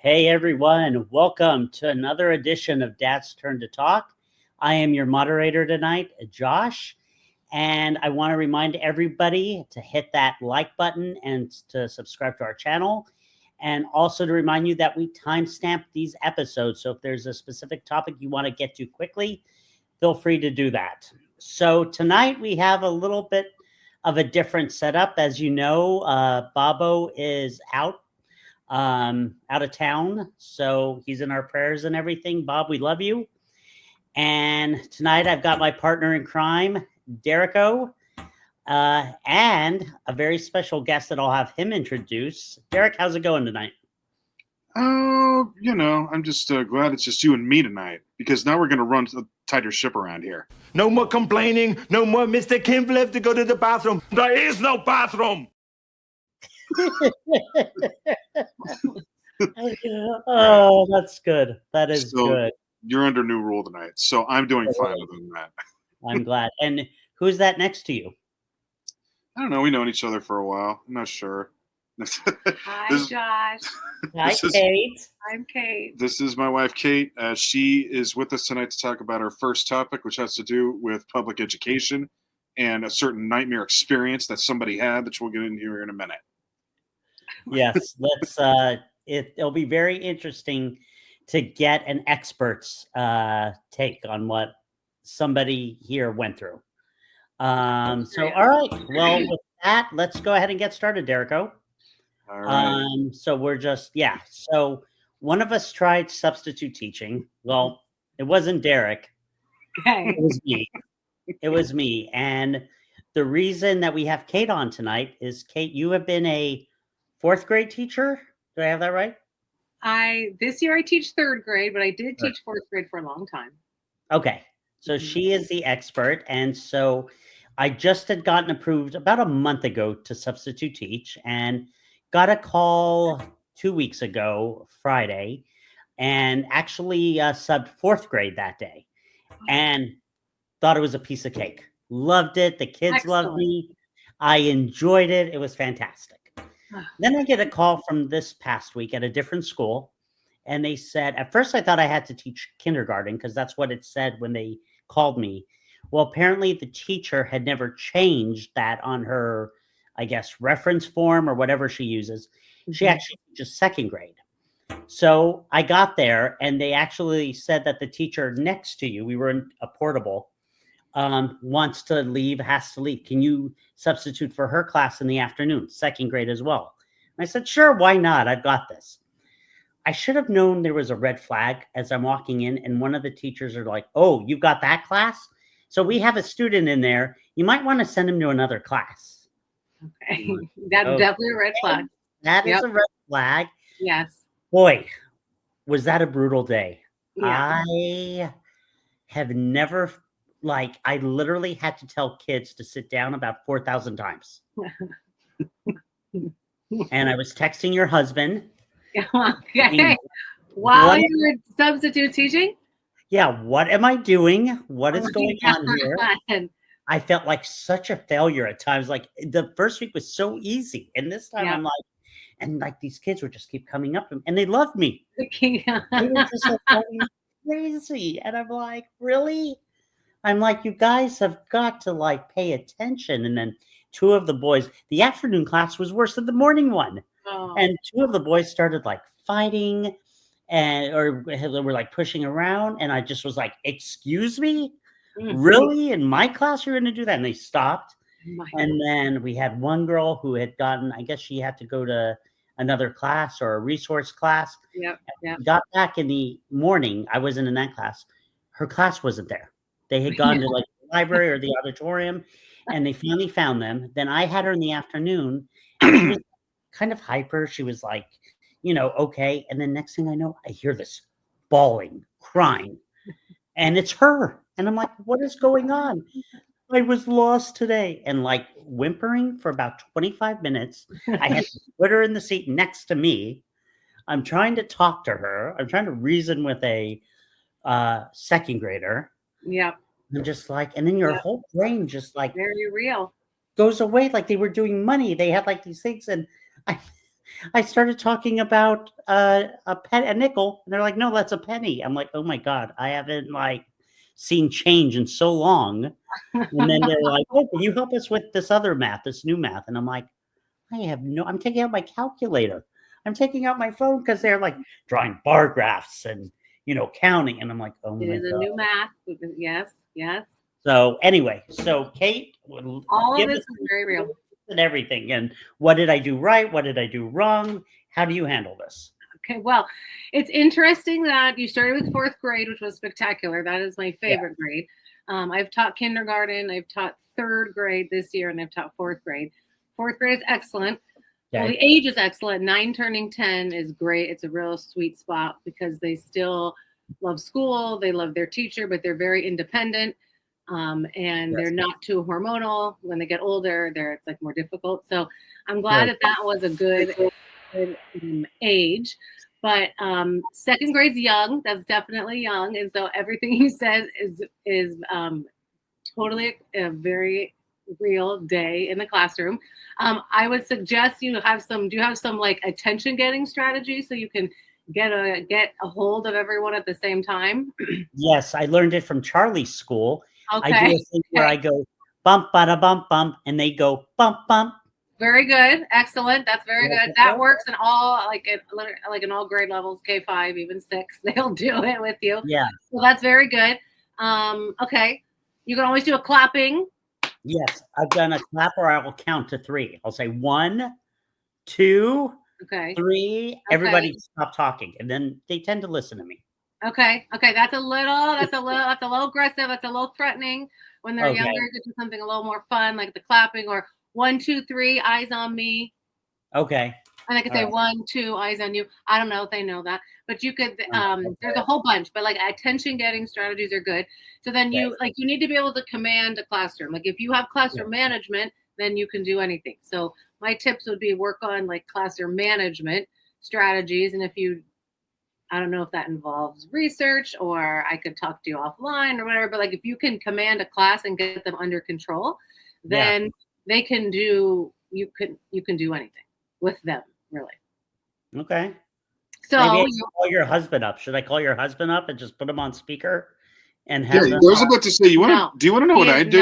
Hey everyone, welcome to another edition of Dad's Turn to Talk. I am your moderator tonight, Josh, and I want to remind everybody to hit that like button and to subscribe to our channel, and also to remind you that we timestamp these episodes. So if there's a specific topic you want to get to quickly, feel free to do that. So tonight we have a little bit of a different setup. As you know, Bobo is out of town, so he's in our prayers and everything. Bob, we love you. And tonight I've got my partner in crime, Derrico, and a very special guest that I'll have him introduce. Derek, how's it going tonight? Oh, I'm just glad it's just you and me tonight, because now we're going to run a tighter ship around here. No more complaining. No more Mr. Kim left to go to the bathroom. There is no bathroom. Oh, that's good. That is good. You're under new rule tonight, so I'm doing fine other than that. I'm glad. And who's that next to you? I don't know. We known each other for a while. I'm not sure. Hi, Josh. Hi, Kate. I'm Kate. This is my wife, Kate. She is with us tonight to talk about our first topic, which has to do with public education and a certain nightmare experience that somebody had, that we'll get into here in a minute. Yes, let's. It'll be very interesting to get an expert's take on what somebody here went through. So, all right. Well, with that, let's go ahead and get started, Derrico. All right. So we're just, So one of us tried substitute teaching. Well, it wasn't Derek. Okay. It was me. It was me. And the reason that we have Kate on tonight is, Kate, you have been a fourth grade teacher. Do I have that right? This year I teach third grade, but I did teach fourth grade for a long time. Okay. So she is the expert. And so I just had gotten approved about a month ago to substitute teach, and got a call 2 weeks ago, Friday, and actually subbed fourth grade that day, and thought it was a piece of cake. Loved it. The kids loved me. I enjoyed it. It was fantastic. Then I get a call from this past week at a different school, and they said, at first I thought I had to teach kindergarten because that's what it said when they called me. Well, apparently the teacher had never changed that on her, I guess, reference form or whatever she uses. She actually teaches second grade. So I got there, and they actually said that the teacher next to you, we were in a portable, wants to leave, has to leave. Can you substitute for her class in the afternoon, second grade as well? And I said, sure, why not? I've got this. I should have known there was a red flag as I'm walking in, and one of the teachers are like, oh, you've got that class? So we have a student in there. You might want to send him to another class. Okay. That's definitely a red flag. That is a red flag. Yes. Boy, was that a brutal day. Yeah. I have never, I literally had to tell kids to sit down about 4,000 times. And I was texting your husband. Okay. While you were substitute teaching? Yeah, what am I doing? What is going on here? I felt like such a failure at times. Like, the first week was so easy, and this time I'm like, and like these kids would just keep coming up, and they loved me. They were just like crazy, and I'm like, really? I'm like, you guys have got to pay attention. And then two of the boys, the afternoon class was worse than the morning one, and two of the boys started fighting, or were pushing around, and I just was like, excuse me? Really? In my class you're going to do that? And they stopped. And then we had one girl who had gotten, I guess she had to go to another class or a resource class. Got back in the morning. I wasn't in that class. Her class wasn't there. They had gone to the library or the auditorium, and they finally found them. Then I had her in the afternoon, and she was kind of hyper. She was like, okay. And then next thing I know, I hear this bawling, crying, and it's her. And I'm like, what is going on? I was lost today. And whimpering for about 25 minutes. I had to put her in the seat next to me. I'm trying to talk to her. I'm trying to reason with a second grader. Yeah. I'm just and then your whole brain just very real goes away. Like they were doing money. They had these things. And I started talking about a nickel, and they're like, "No, that's a penny." I'm like, "Oh my god, I haven't like seen change in so long." And then they're like, "Oh, can you help us with this other math, this new math?" And I'm like, I'm taking out my calculator. I'm taking out my phone because they're like drawing bar graphs and counting, and I'm like, "Oh It my is a god." new math. Yes, yes. So anyway, Kate, All of give this us is very real. and everything, and what did I do right? What did I do wrong? How do you handle this? Okay, well, it's interesting that you started with fourth grade, which was spectacular. That is my favorite grade. I've taught kindergarten, I've taught third grade this year, and I've taught fourth grade. Fourth grade is excellent. Okay. Well, the age is excellent. 9 turning 10 is great. It's a real sweet spot because they still love school, they love their teacher, but they're very independent. And they're not too hormonal. When they get older, it's like more difficult. So I'm glad that was a good age. But second grade's young. That's definitely young. And so everything you said is totally a very real day in the classroom. I would suggest you have some. Do you have some like attention getting strategy so you can get a hold of everyone at the same time? Yes, I learned it from Charlie's school. Okay. I do a thing where I go bump, bada, bump, bump, and they go bump, bump. Very good. Excellent. That's very good. That works in all like in all grade levels, K5, even 6. They'll do it with you. Yeah. So that's very good. Okay. You can always do a clapping. Yes, I've done a clap, or I will count to 3. I'll say 1, 2, 3. Everybody stop talking, and then they tend to listen to me. Okay. That's a little aggressive. That's a little threatening. When they're younger, you do something a little more fun, like the clapping, or 1, 2, 3, eyes on me. Okay. And I could say 1, 2, eyes on you. I don't know if they know that, but you could. There's a whole bunch, but like attention getting strategies are good. So then you need to be able to command a classroom. Like if you have classroom management, then you can do anything. So my tips would be work on like classroom management strategies, and I don't know if that involves research, or I could talk to you offline or whatever, but like if you can command a class and get them under control, then they can you can do anything with them, really. Okay. So maybe I should call your husband up. Should I call your husband up and just put him on speaker and have I was about to say, do you want to know what I do?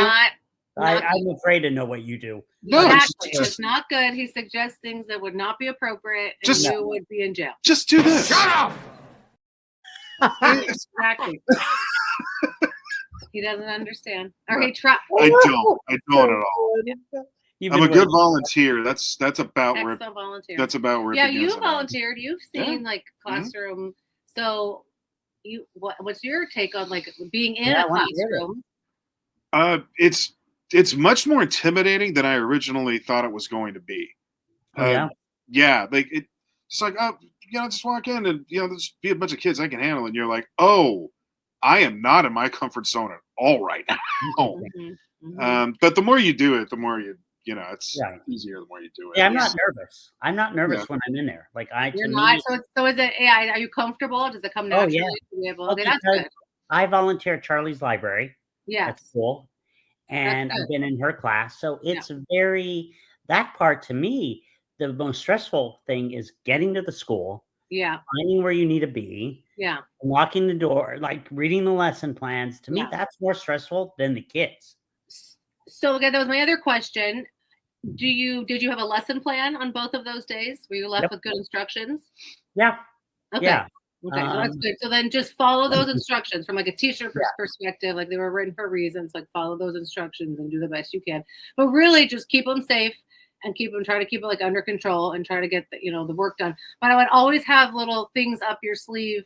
I'm afraid to know what you do. No, it's not good. He suggests things that would not be appropriate, and you would be in jail. Just do this. Shut up! Exactly. He doesn't understand. Or he tries. I don't at all. I'm a good volunteer. That's about where. Volunteer. That's about where. Yeah, you volunteered. You've seen like classroom. So, what's your take on like being in a classroom? It's much more intimidating than I originally thought it was going to be. Like it's like, oh, just walk in and just be a bunch of kids. I can handle it. And you're like, oh, I am not in my comfort zone at all right now. But the more you do it, the more it's easier the more you do it. Yeah, I'm not nervous. I'm not nervous when I'm in there. Like You're not. So is it? Are you comfortable? Does it come naturally to be able? Okay, that's good. I volunteer at Charlie's library. Yeah, that's cool. And I've been in her class, so it's that part to me. The most stressful thing is getting to the school. Yeah. Finding where you need to be. Yeah. Unlocking the door, like reading the lesson plans. To me, that's more stressful than the kids. So again, that was my other question. Did you have a lesson plan on both of those days? Were you left with good instructions? Yeah. Okay. Yeah. Okay, so that's good. So then just follow those instructions from like a teacher perspective. Like they were written for reasons. Like follow those instructions and do the best you can. But really just keep them safe and try to keep it like under control and try to get the work done. But I would always have little things up your sleeve,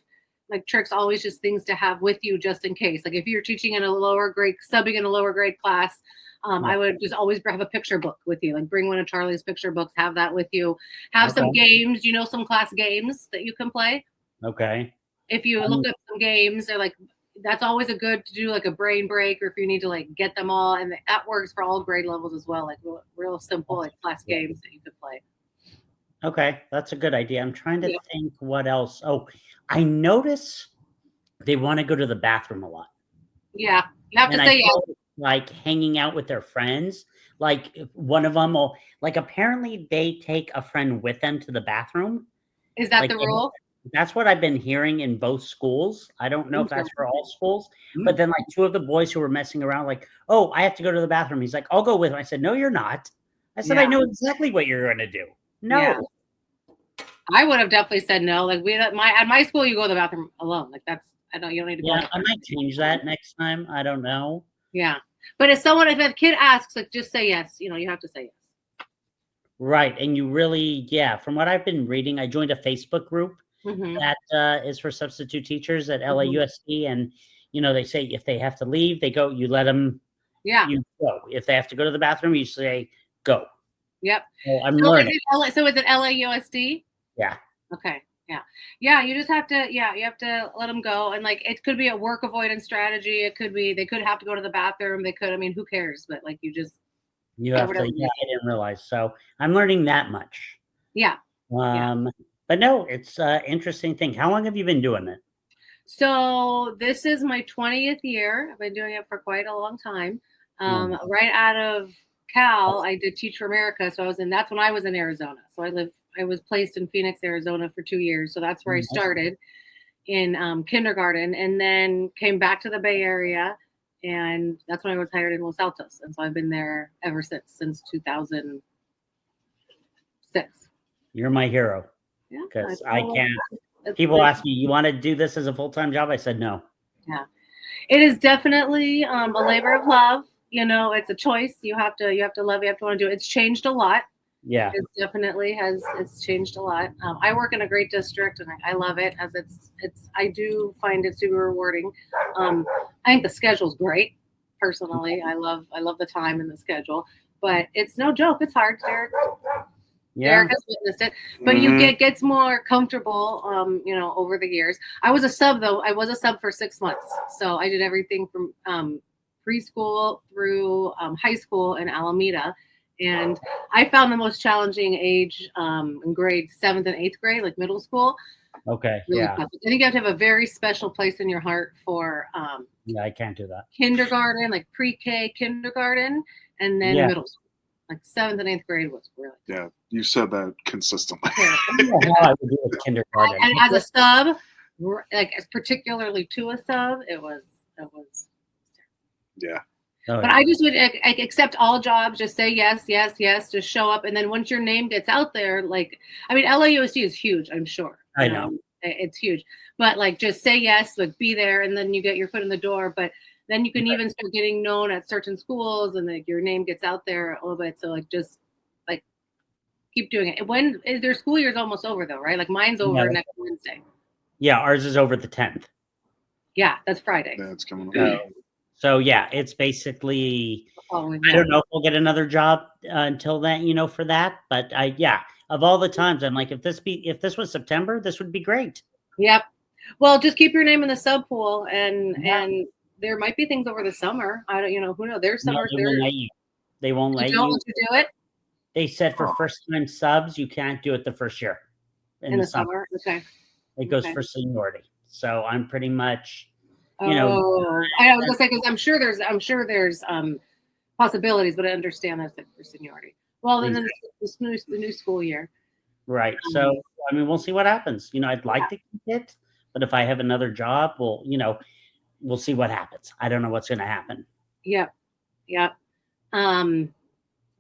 like tricks, always just things to have with you just in case. Like if you're teaching in a lower grade, subbing in a lower grade class, I would just always have a picture book with you. Like bring one of Charlie's picture books, have that with you. Have some games, some class games that you can play. Okay. If you look up some games, they're like, that's always a good to do like a brain break, or if you need to like get them all, and that works for all grade levels as well. Like real simple like class games that you could play. Okay, that's a good idea. I'm trying to think what else. Oh, I notice they want to go to the bathroom a lot. Yeah, you have to say like hanging out with their friends. like one of them will like apparently they take a friend with them to the bathroom. Is that Like the rule? that's what I've been hearing in both schools. I don't know if that's for all schools, but then like two of the boys who were messing around, like, oh, I have to go to the bathroom. He's like, I'll go with him. I said, no, you're not. I said, I know exactly what you're going to do. No. Yeah. I would have definitely said no. Like at my school, you go to the bathroom alone. Like you don't need to go. Yeah, I might change that next time. I don't know. Yeah. But if a kid asks, like, just say yes. You have to say yes. Right. And you really, from what I've been reading, I joined a Facebook group that is for substitute teachers at LAUSD. And, they say if they have to leave, they go, you let them, you go. If they have to go to the bathroom, you say, go. Yep. So I'm learning. Is it LAUSD? Yeah. Okay. Yeah. Yeah. You just have to, you have to let them go. And like, it could be a work avoidance strategy. It could be, they could have to go to the bathroom. They could, who cares? But like, you have to, I didn't realize. So I'm learning that much. Yeah. But no, it's an interesting thing. How long have you been doing it? So this is my 20th year. I've been doing it for quite a long time. Right out of Cal, I did Teach for America. So that's when I was in Arizona. So I was placed in Phoenix, Arizona for 2 years. So that's where I started in kindergarten, and then came back to the Bay Area. And that's when I was hired in Los Altos. And so I've been there ever since 2006. You're my hero. Yeah. Because I can't. People ask me, you want to do this as a full-time job? I said no. Yeah. It is definitely a labor of love. It's a choice. You have to love, you have to want to do it. It's changed a lot. Yeah. It definitely it's changed a lot. I work in a great district and I love it, as I do find it super rewarding. I think the schedule's great. Personally, I love the time and the schedule, but it's no joke. It's hard, Derek. Yeah. Derek has witnessed it, but you gets more comfortable, over the years. I was a sub though. I was a sub for 6 months. So I did everything from preschool through high school in Alameda. And I found the most challenging age in grade 7th and 8th grade, like middle school. Okay. Really yeah. tough. I think you have to have a very special place in your heart for I can't do that. Kindergarten, like pre-K kindergarten, and then middle school. Like 7th and 8th grade was really tough. Yeah, you said that consistently. I would do with kindergarten. And as a sub, like particularly to a sub, it was yeah. But I just would accept all jobs, just say yes, yes, yes, just show up. And then once your name gets out there, LAUSD is huge, I'm sure. I know. It's huge. But just say yes, be there, and then you get your foot in the door. But then you can even start getting known at certain schools, and your name gets out there a little bit. So just keep doing it. When their school year is almost over though, right? Like mine's over next Wednesday. Yeah, ours is over the 10th. Yeah, that's Friday. That's coming up. So it's basically, I don't know if we'll get another job until then, for that. But of all the times, I'm like, if this was September, this would be great. Yep. Well, just keep your name in the sub pool, and there might be things over the summer. I don't, who knows? There's summer. They won't let you. Don't let you do it. They said for first-time subs, you can't do it the first year. In the summer. Okay. It goes for seniority. So I'm pretty much. I was gonna say, because I'm sure there's possibilities, but I understand that's for seniority. Well, then the new school year. Right. So we'll see what happens. I'd like to keep it, but if I have another job, we'll see what happens. I don't know what's going to happen. Yep. Yep.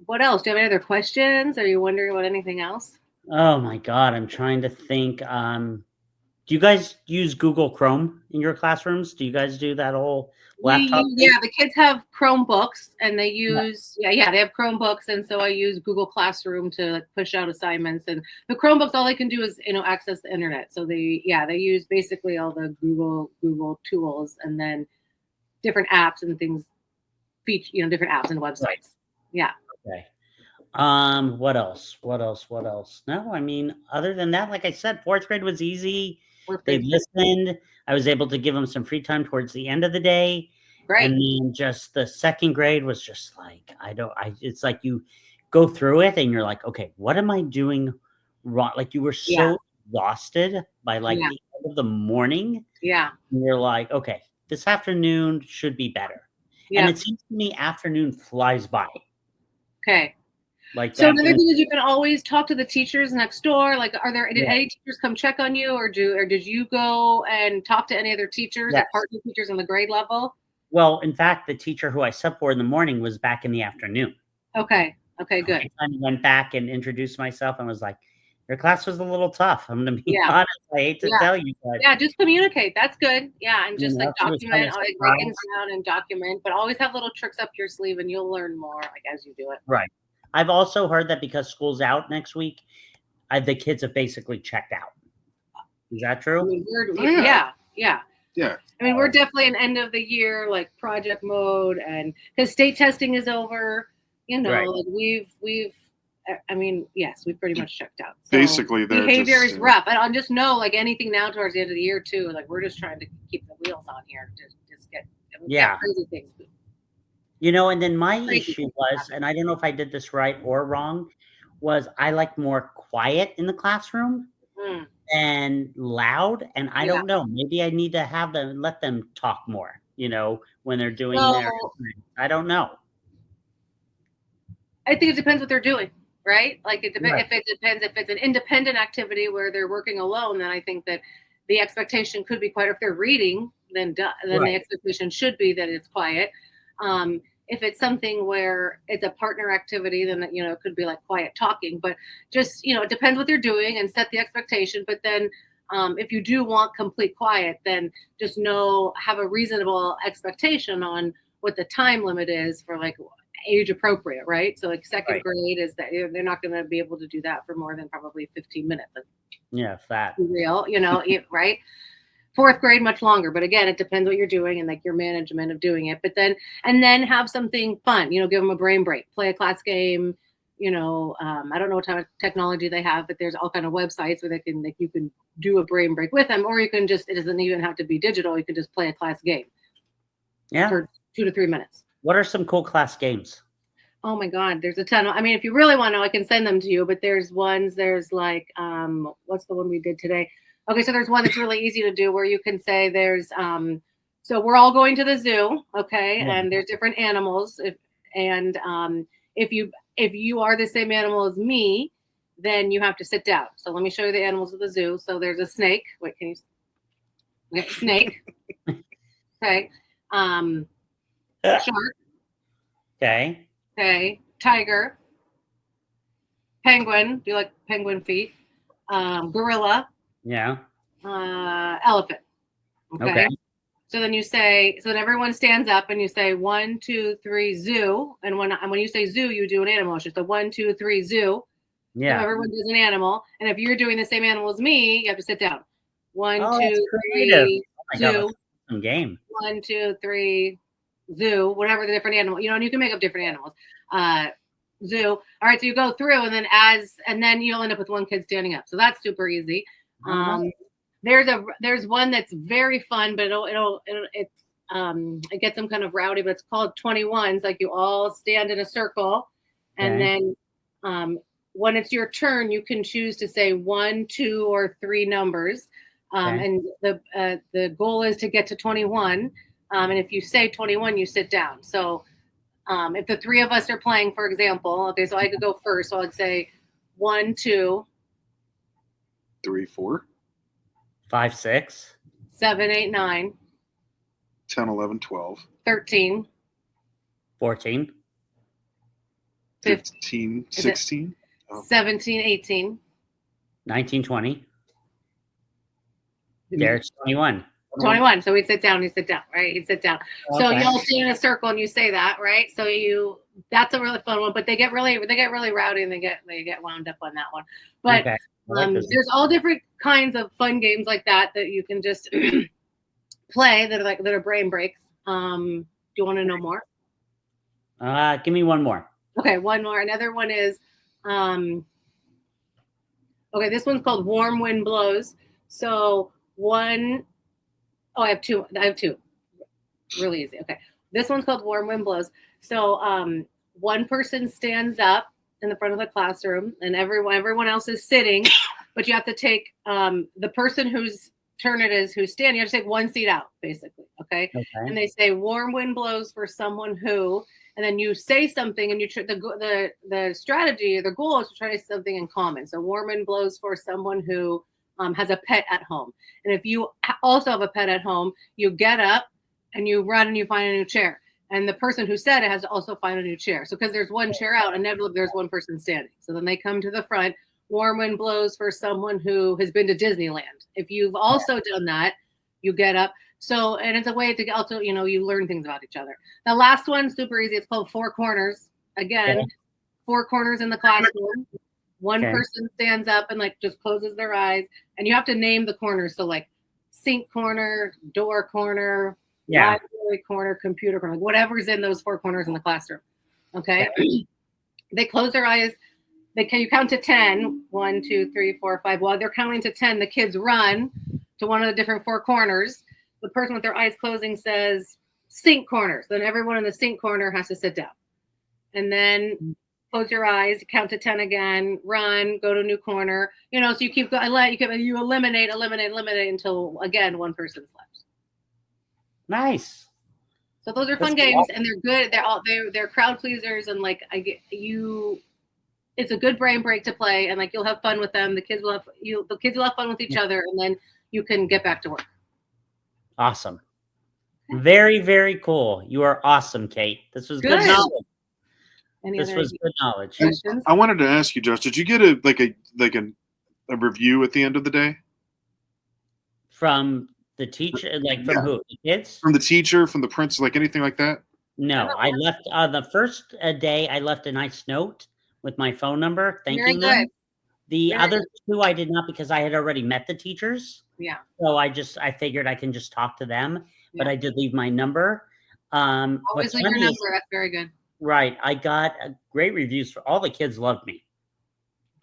What else? Do you have any other questions? Are you wondering about anything else? Oh my God, I'm trying to think. Do you guys use Google Chrome in your classrooms? Do you guys do that whole laptop? The kids have Chromebooks, and they use they have Chromebooks, and so I use Google Classroom to push out assignments. And the Chromebooks, all they can do is access the internet. So they use basically all the Google tools, and then different apps and things, different apps and websites. Right. Yeah. Okay. What else? No, other than that, like I said, 4th grade was easy. They listened. I was able to give them some free time towards the end of the day. Right. And then just the 2nd grade was just like, it's like you go through it and you're like, okay, what am I doing wrong? Like you were so exhausted by the end of the morning. Yeah. And you're like, okay, this afternoon should be better. Yeah. And it seems to me afternoon flies by. Okay. Like so that. Another thing is you can always talk to the teachers next door. Like, did any teachers come check on you, or did you go and talk to any other teachers or partner teachers on the grade level? Well, in fact, the teacher who I subbed for in the morning was back in the afternoon. Okay. Okay, good. I kind of went back and introduced myself and was like, your class was a little tough. I'm going to be honest. I hate to tell you, but just communicate. That's good. Yeah, and just like document, like write things down and document, but always have little tricks up your sleeve, and you'll learn more like as you do it. Right. I've also heard that because school's out next week, the kids have basically checked out. Is that true? I mean, yeah. I mean, we're definitely in end of the year, like project mode, and because state testing is over, like we've, I mean, yes, we've pretty much checked out. So basically, behavior is rough. I just know, like anything now towards the end of the year too, like we're just trying to keep the wheels on here to just get crazy things. And then my issue was, and I don't know if I did this right or wrong, was I like more quiet in the classroom and loud. And I don't know, maybe I need to let them talk more, when they're doing their, I don't know. I think it depends what they're doing, right? Like it depends. If it's an independent activity where they're working alone, then I think that the expectation could be quiet. If they're reading, then the expectation should be that it's quiet. If it's something where it's a partner activity, then it could be like quiet talking. But just it depends what they're doing and set the expectation. But then if you do want complete quiet, then just have a reasonable expectation on what the time limit is for like age appropriate, right? So like second grade is that they're not going to be able to do that for more than probably 15 minutes. That real, right? Fourth grade, much longer. But again, it depends what you're doing and like your management of doing it. But then have something fun, give them a brain break, play a class game. I don't know what type of technology they have, but there's all kind of websites where you can do a brain break with them, or you can it doesn't even have to be digital. You can just play a class game. Yeah. For 2 to 3 minutes. What are some cool class games? Oh my God, there's a ton. I mean, if you really want to know, I can send them to you, but there's like, what's the one we did today? Okay, so there's one that's really easy to do where you can say so we're all going to the zoo, okay, and there's different animals. If you are the same animal as me, then you have to sit down. So let me show you the animals of the zoo. So there's a snake. Wait, can you? Snake. Okay. Shark. Okay. Okay. Tiger. Penguin. Do you like penguin feet? Gorilla. Yeah. Elephant. Okay. So then then everyone stands up and you say 1, 2, 3, zoo. And when you say zoo, you do an animal motion. So 1, 2, 3, zoo. Yeah. So everyone does an animal. And if you're doing the same animal as me, you have to sit down. 1, 2, 3, zoo. Some game. 1, 2, 3, zoo. Whatever the different animal, and you can make up different animals. Zoo. All right, so you go through, and then you'll end up with one kid standing up. So that's super easy. There's one that's very fun, but it gets them kind of rowdy. But it's called 21s. Like you all stand in a circle, and then when it's your turn, you can choose to say 1, 2, or 3 numbers. And the goal is to get to 21. And if you say 21, you sit down. So if the 3 of us are playing, for example, okay, so I could go first. So I'd say 1, 2, 3, 4, 5, 6, 7, 8, 9, 10, 11, 12, 13, 14, 15, 16, 17, 18, 19, 20. There's 21. 21. So we'd sit down, you sit down, right? He'd sit down. Okay. So you all stand in a circle and you say that, right? So that's a really fun one, but they get really rowdy and they get wound up on that one. But there's all different kinds of fun games like that you can just play that are brain breaks. Do you want to know more? Give me one more. Okay, one more. Another one is this one's called Warm Wind Blows. So I have two. Really easy. Okay. This one's called Warm Wind Blows. So one person stands up in the front of the classroom and everyone else is sitting, but you have to take the person whose turn it is who's standing, you have to take one seat out, basically. Okay. And they say warm wind blows for someone who, and then you say something, and the strategy or the goal is to try to say something in common. So Warman blows for someone who has a pet at home, and if you also have a pet at home, you get up and you run and you find a new chair. And the person who said it has to also find a new chair. So because there's one chair out, inevitably there's one person standing. So then they come to the front. Warm wind blows for someone who has been to Disneyland. If you've also done that, you get up. So, and it's a way to also, you learn things about each other. The last one, super easy. It's called Four Corners. Again, four corners in the classroom. One person stands up and just closes their eyes, and you have to name the corners. So sink corner, door corner, library corner, computer corner, whatever's in those four corners in the classroom. Okay. They close their eyes. You count to 10. 1, 2, 3, 4, 5. While they're counting to 10, the kids run to one of the different four corners. The person with their eyes closing says sink corners. Then everyone in the sink corner has to sit down. And then close your eyes, count to 10 again, run, go to a new corner. So you keep going. You eliminate until again one person's left. Nice. So those are fun games, and they're good. They're crowd pleasers, and it's a good brain break to play, and you'll have fun with them. The kids will have fun with each other, and then you can get back to work. Awesome. Very, very cool. You are awesome, Kate. This was good knowledge. This was good knowledge. I wanted to ask you, Josh, did you get a review at the end of the day? From the teacher, from who? The kids? From the teacher, from the principal, anything like that? No, I left the first day. I left a nice note with my phone number, thanking them. The other two I did not, because I had already met the teachers. Yeah. So I figured I can just talk to them, but I did leave my number. Always leave your number. That's very good. Right. I got great reviews. All the kids loved me.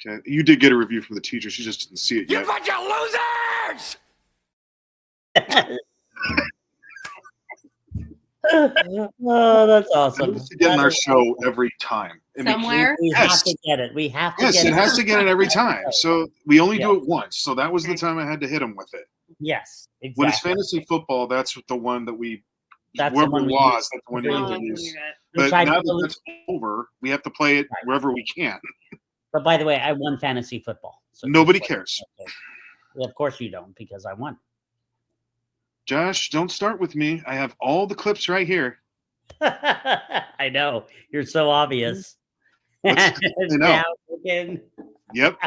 Okay. You did get a review from the teacher. She just didn't see it yet. You bunch of losers! Oh, that's awesome. We have to get in our show every time. Somewhere? We have to get it. We have to get it. Yes, it has to get it every time. So we only do it once. So that was the time I had to hit him with it. Yes, exactly. When it's fantasy football, that's the one that we that's whoever the one lost, that's the one you can use. But now that that's over, we have to play it wherever we can. But by the way, I won fantasy football. So nobody cares. Well, of course you don't, because I won. Josh, don't start with me. I have all the clips right here. I know. You're so obvious. I know. Yep.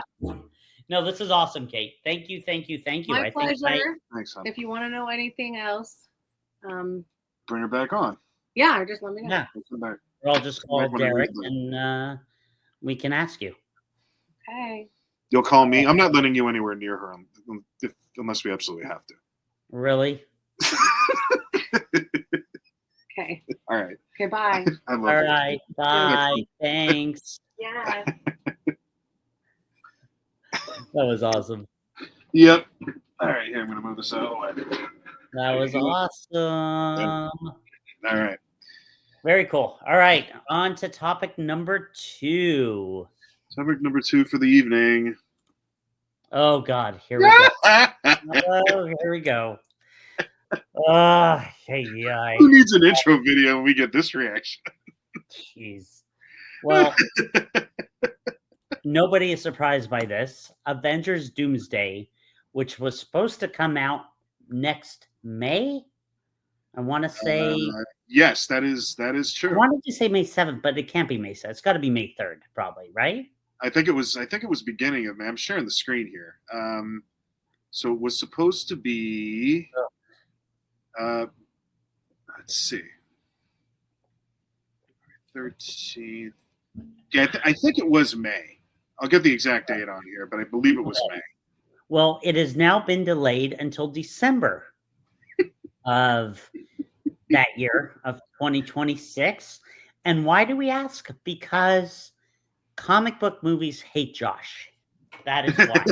No, this is awesome, Kate. Thank you. My pleasure. Thanks, hon. If you want to know anything else, bring her back on. Yeah, or just let me know. Yeah. Or I'll just call Derek and we can ask you. Okay. You'll call me. I'm not letting you anywhere near her unless we absolutely have to. Really? Okay. All right. Okay, bye. All right. Bye. Thanks. Yeah. That was awesome. Yep. All right. Here, I'm going to move this out of the way. That was awesome. All right. Very cool. All right. On to topic number 2. Topic number 2 for the evening. Oh, God. Here we go. Oh, here we go. Who needs an intro video when we get this reaction? Jeez. Well, nobody is surprised by this. Avengers Doomsday, which was supposed to come out next May. I want to say yes, that is true. I wanted to say May 7th, but it can't be May 7th. It's got to be May 3rd, probably, right? I think it was beginning of May. I'm sharing the screen here. So it was supposed to be let's see. 13th. Yeah, I think it was May. I'll get the exact date on here, but I believe it was May. Well, it has now been delayed until December of that year of 2026. And why do we ask? Because comic book movies hate Josh. That is why.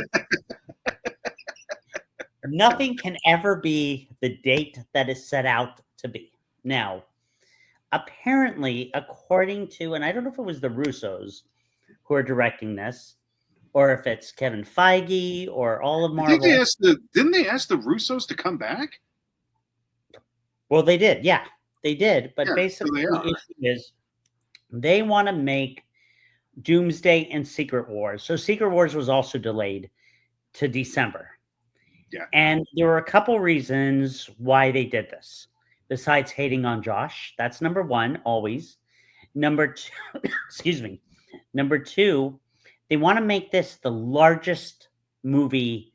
Nothing can ever be the date that is set out to be. Now, apparently, according to, and I don't know if it was the Russos who are directing this, or if it's Kevin Feige or all of Marvel. Didn't they ask the Russos to come back? Well, they did. Yeah, they did. But basically, the issue is They want to make Doomsday and Secret Wars. So Secret Wars was also delayed to December. Yeah. And there were a couple reasons why they did this. Besides hating on Josh, that's number one, always. Number two, excuse me. Number two, they want to make this the largest movie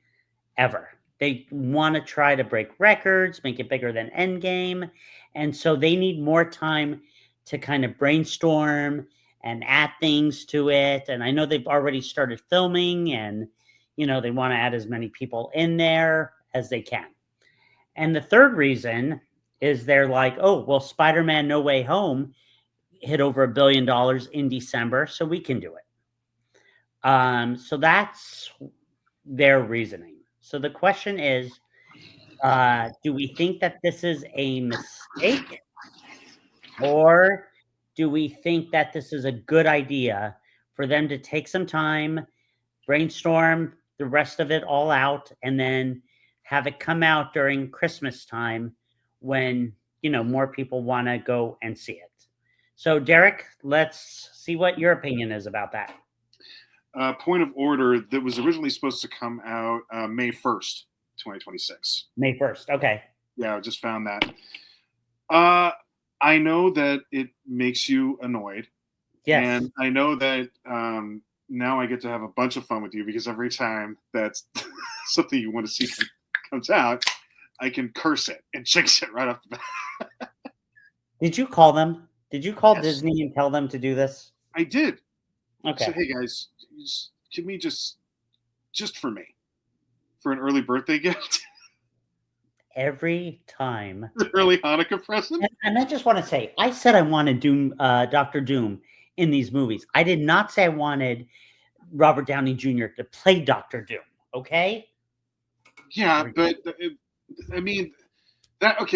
ever. They want to try to break records, make it bigger than Endgame. And so they need more time to kind of brainstorm and add things to it. And I know they've already started filming and, they want to add as many people in there as they can. And the third reason is they're like, oh, well, Spider-Man No Way Home hit over $1 billion in December, so we can do it. So that's their reasoning. So the question is, do we think that this is a mistake? Or do we think that this is a good idea for them to take some time, brainstorm the rest of it all out, and then have it come out during Christmas time when, more people want to go and see it? So, Derek, let's see what your opinion is about that. Point of order, that was originally supposed to come out May 1st, 2026. May 1st. Okay. Yeah, I just found that. I know that it makes you annoyed. Yes. And I know that now I get to have a bunch of fun with you because every time that's something you want to see comes out, I can curse it and jinx it right off the bat. Did you call them? Did you call Yes. Disney and tell them to do this? I did. Okay. I said, hey guys, can we just for me, for an early birthday gift? Every time. Early Hanukkah present? And I just want to say, I said I wanted Dr. Doom in these movies. I did not say I wanted Robert Downey Jr. to play Dr. Doom, okay? Yeah, but I mean,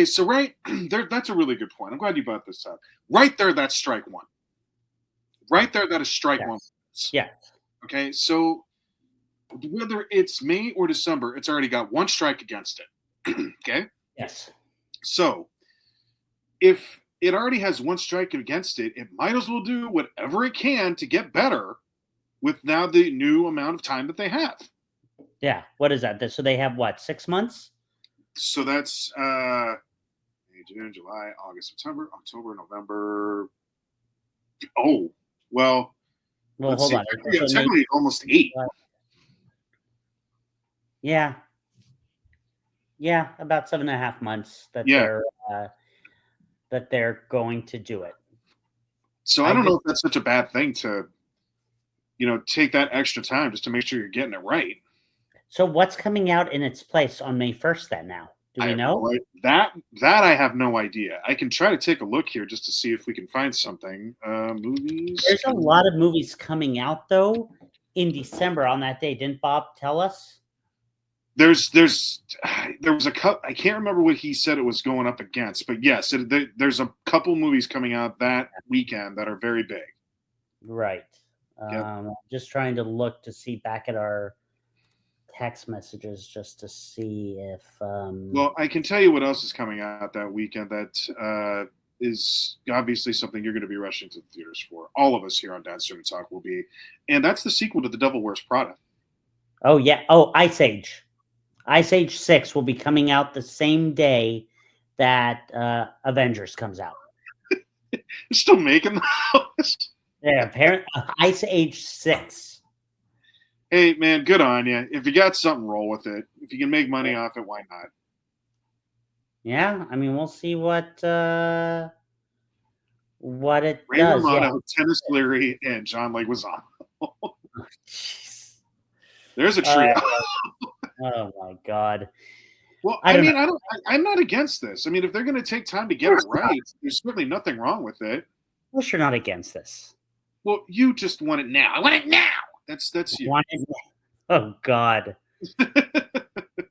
so right there, that's a really good point. I'm glad you brought this up. Right there, that's strike one. Right there, that is strike one. Yeah. Okay, so whether it's May or December, it's already got one strike against it. Okay? Yes. So if it already has one strike against it, it might as well do whatever it can to get better with now the new amount of time that they have. Yeah. What is that? So they have what, 6 months? So that's June, July, August, September, October, November. Oh, well, hold on. Technically almost 8. Yeah. Yeah, about 7.5 months that they're going to do it. So I don't know if that's such a bad thing to, take that extra time just to make sure you're getting it right. So what's coming out in its place on May 1st then now? Do we know? That I have no idea. I can try to take a look here just to see if we can find something. Movies. There's a lot of movies coming out though in December on that day. Didn't Bob tell us? There was a couple. I can't remember what he said it was going up against, but yes, there's a couple movies coming out that weekend that are very big. Right. Yep. Just trying to look to see back at our text messages just to see if. Well, I can tell you what else is coming out that weekend that is obviously something you're going to be rushing to the theaters for. All of us here on Dad's Stream Talk will be, and that's the sequel to The Devil Wears Prada. Oh yeah. Oh, Ice Age. Ice Age 6 will be coming out the same day that Avengers comes out. You're still making those? Yeah, apparently Ice Age 6. Hey, man, good on you. If you got something, roll with it. If you can make money off it, why not? Yeah, I mean, we'll see what it Ray does. Romano, Dennis Leary, and John Leguizamo. There's a trio. Oh my God. Well, I'm not against this. I mean, if they're going to take time to get it right, there's certainly nothing wrong with it. Well, you're not against this. Well, you just want it now. I want it now. That's you. Oh God.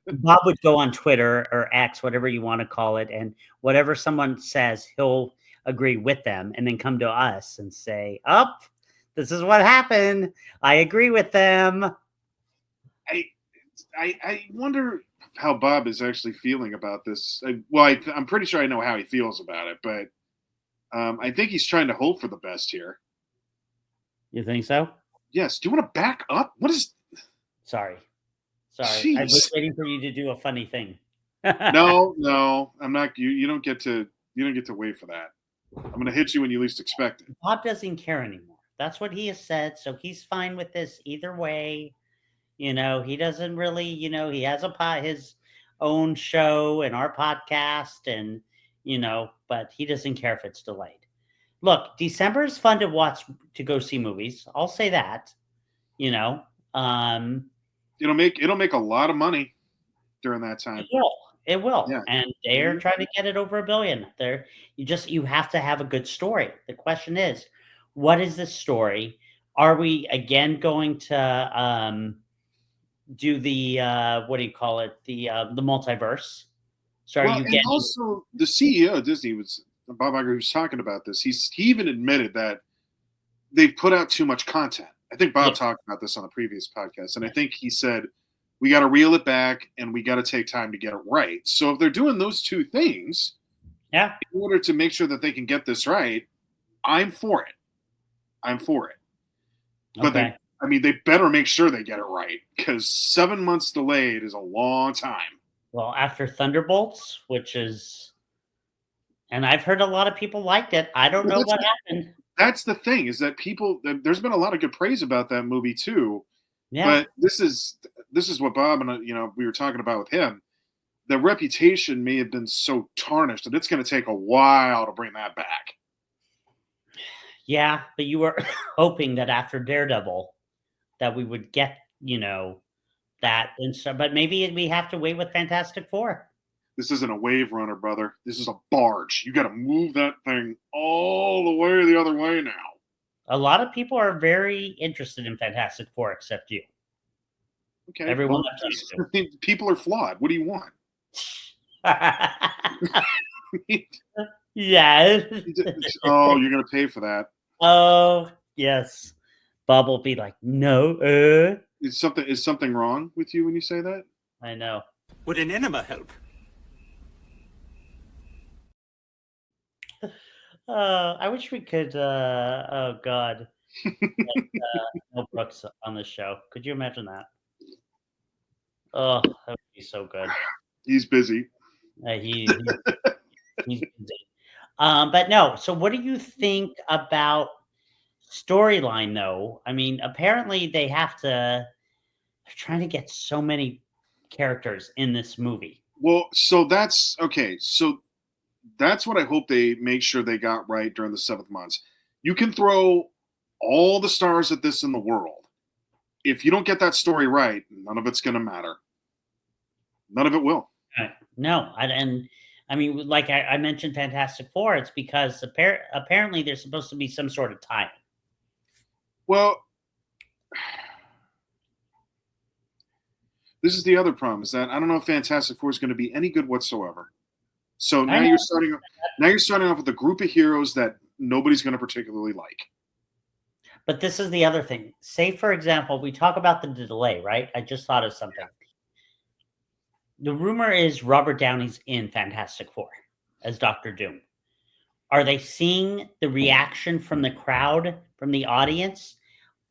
Bob would go on Twitter or X, whatever you want to call it, and whatever someone says, he'll agree with them and then come to us and say, this is what happened. I agree with them. I wonder how Bob is actually feeling about this. I'm pretty sure I know how he feels about it, but I think he's trying to hope for the best here. You think so? Yes. Do you want to back up? What is? Sorry. Jeez. I was waiting for you to do a funny thing. No, I'm not. You don't get to. You don't get to wait for that. I'm going to hit you when you least expect it. Bob doesn't care anymore. That's what he has said. So he's fine with this either way. He doesn't really. He has his own show and our podcast, and but he doesn't care if it's delayed. Look, December is fun to go see movies. I'll say that. It'll make a lot of money during that time. It will. Yeah. And they're trying to get it over $1 billion. You have to have a good story. The question is, what is the story? Are we again going to do the what do you call it? The multiverse? So and also the CEO of Disney Bob Iger was talking about this. He even admitted that they've put out too much content. I think Bob talked about this on the previous podcast, and I think he said we got to reel it back and we got to take time to get it right. So if they're doing those two things, in order to make sure that they can get this right, I'm for it. But they better make sure they get it right, because 7 months delayed is a long time. Well, after Thunderbolts, and I've heard a lot of people liked it. I don't know what happened. That's the thing, is that there's been a lot of good praise about that movie too. Yeah. But this is what Bob and we were talking about with him. The reputation may have been so tarnished that it's going to take a while to bring that back. Yeah, but you were hoping that after Daredevil that we would get, that and so, but maybe we have to wait with Fantastic Four. This isn't a wave runner, brother. This is a barge. You got to move that thing all the way the other way now. A lot of people are very interested in Fantastic Four, except you. Okay. Everyone people are flawed. What do you want? Yeah. Oh, you're going to pay for that. Oh, yes. Bob will be like, no. Is something wrong with you when you say that? I know. Would an enema help? I wish we could. Oh God, Mel Brooks on the show. Could you imagine that? Oh, that would be so good. He's busy. He's busy. But no. So, what do you think about storyline, though? I mean, apparently they have to. They're trying to get so many characters in this movie. Well, so that's okay. So that's what I hope they make sure they got right during the 7th months. You can throw all the stars at this in the world. If you don't get that story right, none of it's going to matter. None of it will. No. I mean, like I mentioned Fantastic Four, it's because apparently there's supposed to be some sort of tie. Well, this is the other problem, is that I don't know if Fantastic Four is going to be any good whatsoever. So now you're starting off with a group of heroes that nobody's going to particularly like. But this is the other thing. Say, for example, we talk about the delay, right? I just thought of something. The rumor is Robert Downey's in Fantastic Four as Dr. Doom. Are they seeing the reaction from the crowd, from the audience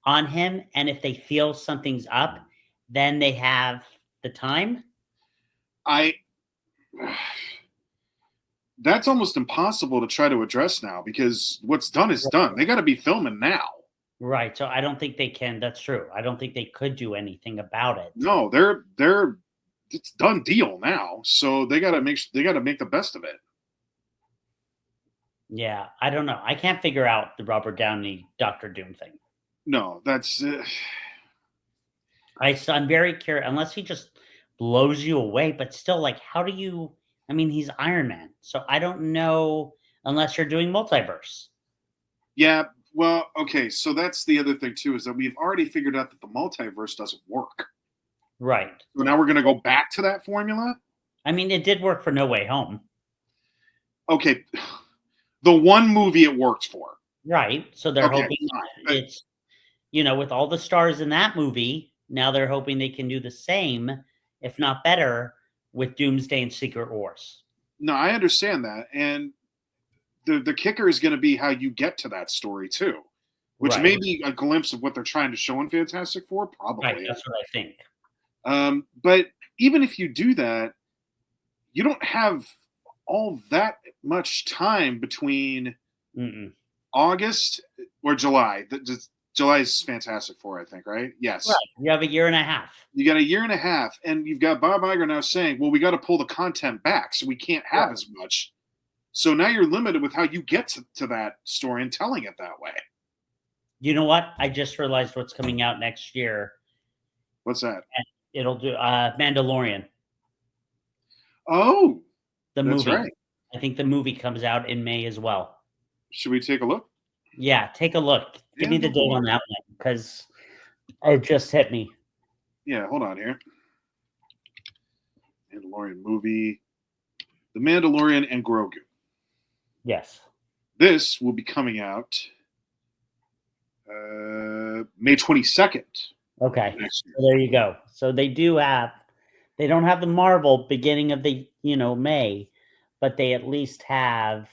on him? And if they feel something's up, then they have the time? That's almost impossible to try to address now, because what's done is done. They got to be filming now. Right. So I don't think they can. That's true. I don't think they could do anything about it. No, it's done deal now. So they got to make the best of it. Yeah, I don't know. I can't figure out the Robert Downey Dr. Doom thing. No, that's. I'm very curious. Unless he just blows you away, but still, like, how do you? I mean, he's Iron Man, so I don't know unless you're doing multiverse. Yeah, well, okay, so that's the other thing too, is that we've already figured out that the multiverse doesn't work. Right. So now we're going to go back to that formula? I mean, it did work for No Way Home. Okay, the one movie it worked for. Right, so they're hoping it's, with all the stars in that movie, now they're hoping they can do the same, if not better, with Doomsday and Secret Wars. No, I understand that. And the kicker is going to be how you get to that story too, which may be a glimpse of what they're trying to show in Fantastic Four. Probably. Right, that's what I think. But even if you do that, you don't have all that much time between August or July. July's Fantastic Four, I think, right? Yes. Right. You have a year and a half. You got a year and a half, and you've got Bob Iger now saying, well, we got to pull the content back, so we can't have as much. So now you're limited with how you get to that story and telling it that way. You know what? I just realized what's coming out next year. What's that? And it'll do Mandalorian. Oh, that's movie. Right. I think the movie comes out in May as well. Should we take a look? Yeah, take a look. Give me the date on that one, because it just hit me. Yeah, hold on here. Mandalorian movie. The Mandalorian and Grogu. Yes. This will be coming out May 22nd. Okay. So there you go. So they don't have the Marvel beginning of the, May, but they at least have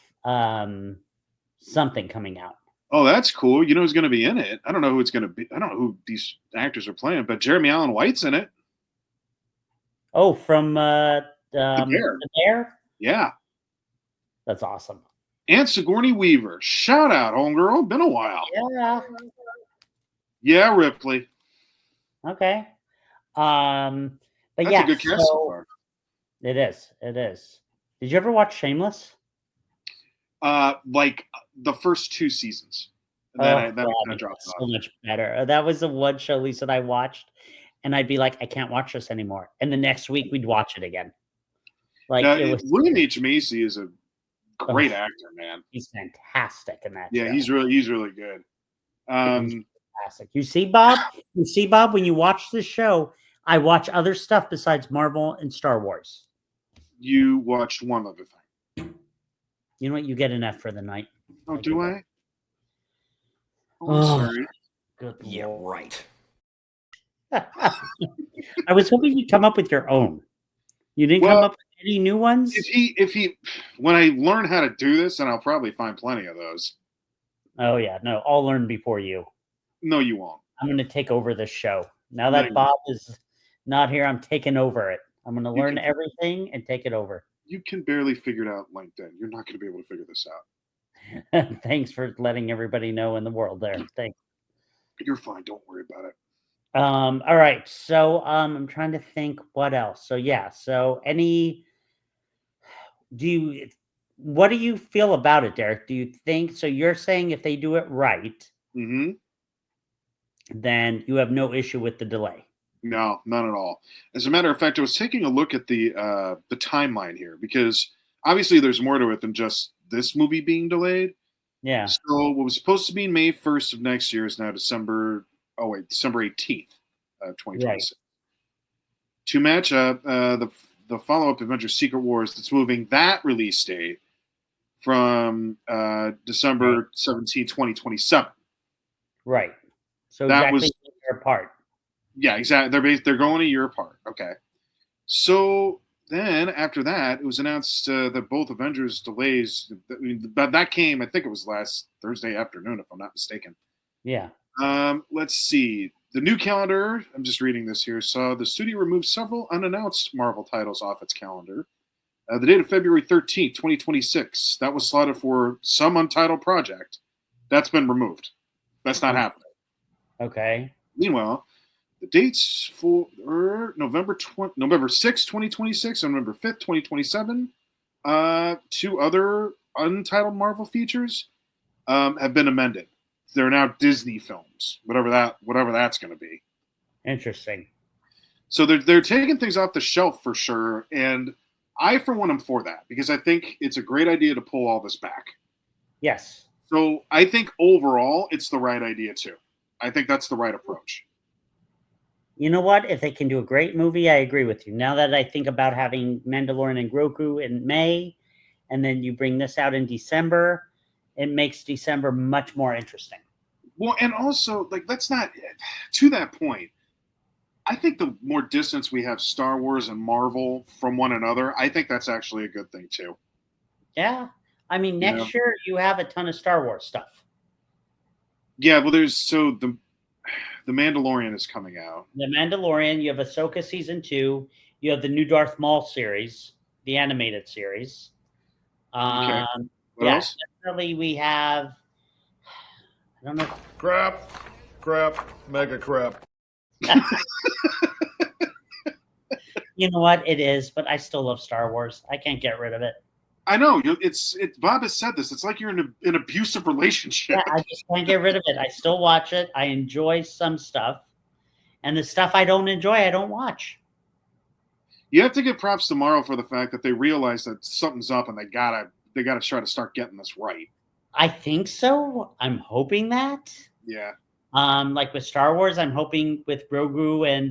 something coming out. Oh, that's cool. You know who's going to be in it? I don't know who it's going to be. I don't know who these actors are playing, but Jeremy Allen White's in it. Oh, from The Bear. The Bear? Yeah. That's awesome. And Sigourney Weaver. Shout out, homegirl. Been a while. Yeah. Yeah, Ripley. Okay. But that's yeah, a good cast so far. It is. It is. Did you ever watch Shameless? Like the first 2 seasons. And then I dropped off. So much better. That was the one show, Lisa, that I watched, and I'd be like, I can't watch this anymore. And the next week we'd watch it again. Like William H. Macy is a great actor, man. He's fantastic in that. Yeah, show. he's really good. He's fantastic. You see, Bob, when you watch this show, I watch other stuff besides Marvel and Star Wars. You watched one other thing. You know what? You get an F for the night. Oh, do I? Oh, sorry. Good yeah, right. I was hoping you'd come up with your own. You didn't come up with any new ones? If he, when I learn how to do this, then I'll probably find plenty of those. Oh yeah, no, I'll learn before you. No, you won't. I'm going to take over this show. Now that Bob is not here, I'm taking over it. I'm going to learn everything and take it over. You can barely figure it out LinkedIn. You're not going to be able to figure this out. Thanks for letting everybody know in the world there. Thanks. You're fine. Don't worry about it. All right. So I'm trying to think what else. So yeah. So what do you feel about it, Derek? Do you think, so you're saying if they do it right, then you have no issue with the delay? No, none at all. As a matter of fact, I was taking a look at the timeline here, because obviously there's more to it than just this movie being delayed. Yeah. So what was supposed to be May 1st of next year is now December 18th, 2026. Right. To match up, the follow-up Avengers Secret Wars, that's moving that release date from December 17, 2027. Right. So that exactly was a year apart. Yeah, exactly. They're going a year apart. Okay. So then after that, it was announced that both Avengers delays, but that came, I think it was last Thursday afternoon, if I'm not mistaken. Yeah. Let's see. The new calendar, I'm just reading this here, saw the studio remove several unannounced Marvel titles off its calendar. The date of February 13th, 2026, that was slotted for some untitled project. That's been removed. That's not happening. Okay. Meanwhile, the dates for November 6th, 2026, and November 5th, 2027, 2 other untitled Marvel features have been amended. They're now Disney films, whatever that's going to be. Interesting. So they're taking things off the shelf for sure, and I, for one, am for that, because I think it's a great idea to pull all this back. Yes. So I think overall it's the right idea too. I think that's the right approach. You know what? If they can do a great movie, I agree with you. Now that I think about having Mandalorian and Grogu in May, and then you bring this out in December, it makes December much more interesting. Well, and also, like, let's not, to that point, I think the more distance we have Star Wars and Marvel from one another, I think that's actually a good thing too. Yeah, I mean, next year you have a ton of Star Wars stuff. Yeah, well, the Mandalorian is coming out. The Mandalorian, you have Ahsoka season 2, you have the new Darth Maul series, the animated series. Okay. What else? Definitely we have. I don't know. Crap, mega crap. You know what? It is, but I still love Star Wars. I can't get rid of it. I know. Bob has said this. It's like you're in an abusive relationship. Yeah, I just can't get rid of it. I still watch it. I enjoy some stuff, and the stuff I don't enjoy, I don't watch. You have to give props to Marvel for the fact that they realize that something's up, and they gotta try to start getting this right. I think so. I'm hoping that. Yeah. Like with Star Wars, I'm hoping with Grogu and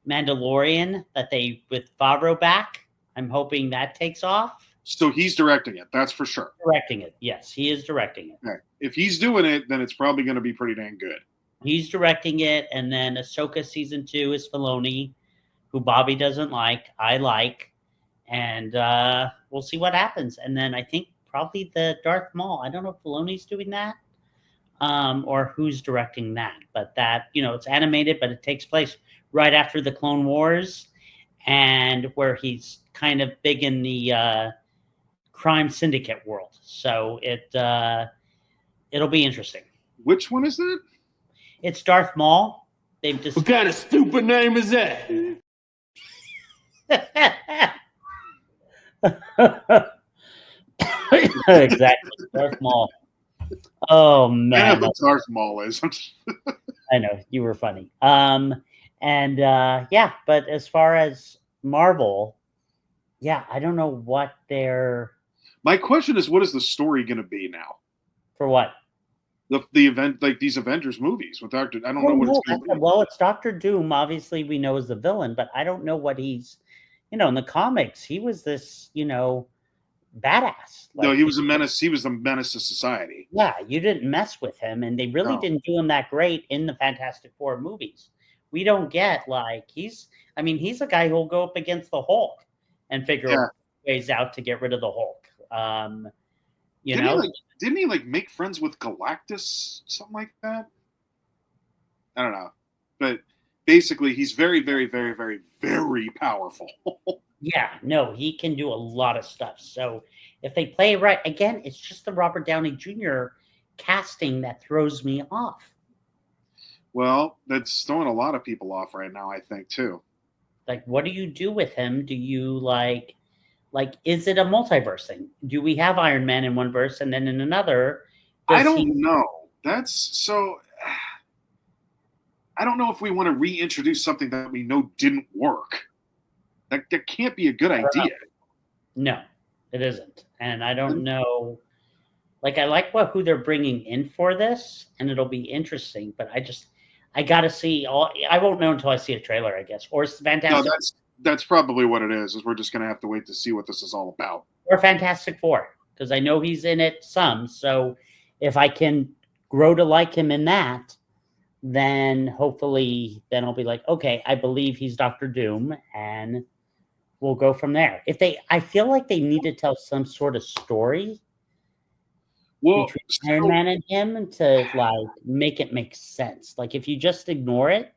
Mandalorian that with Favreau back, I'm hoping that takes off. So he's directing it, that's for sure. Directing it, yes, he is directing it. Okay. If he's doing it, then it's probably going to be pretty dang good. He's directing it, and then Ahsoka season 2 is Filoni, who Bobby doesn't like, I like, and we'll see what happens. And then I think probably the Darth Maul. I don't know if Filoni's doing that, or who's directing that, but that, it's animated, but it takes place right after the Clone Wars, and where he's kind of big in the crime syndicate world. So it'll be interesting. Which one is that? It's Darth Maul. They've just What kind of stupid name is that? Exactly, Darth Maul. Oh man, I know what Darth Maul is. I know, you were funny. But as far as Marvel, I don't know what they're. My question is, what is the story going to be now? For what? The event, like these Avengers movies with Doctor. I don't know what it's going to be. Well, it's Doctor Doom. Obviously, we know is the villain, but I don't know what he's. In the comics, he was this, badass. No, he was a menace. He was the menace to society. Yeah, you didn't mess with him, and they really didn't do him that great in the Fantastic Four movies. We don't get he's a guy who'll go up against the Hulk and figure ways out to get rid of the Hulk. Didn't he make friends with Galactus, something like that? I don't know, but basically, he's very, very, very, very, very powerful. Yeah, no, he can do a lot of stuff. So if they play it right, again, it's just the Robert Downey Jr. casting that throws me off. Well, that's throwing a lot of people off right now, I think, too. What do you do with him? Do you is it a multiverse thing? Do we have Iron Man in one verse and then in another? I don't know. That's so. I don't know if we want to reintroduce something that we know didn't work. That can't be a good idea. No, it isn't. And I don't know. I like who they're bringing in for this, and it'll be interesting. But I got to see I won't know until I see a trailer, I guess. Or it's Fantastic. No, that's probably what it is we're just going to have to wait to see what this is all about. Or Fantastic Four, because I know he's in it some. So if I can grow to like him in that, then hopefully I'll be like, okay, I believe he's Dr. Doom, and we'll go from there. I feel like they need to tell some sort of story between Iron Man and him to make it make sense. If you just ignore it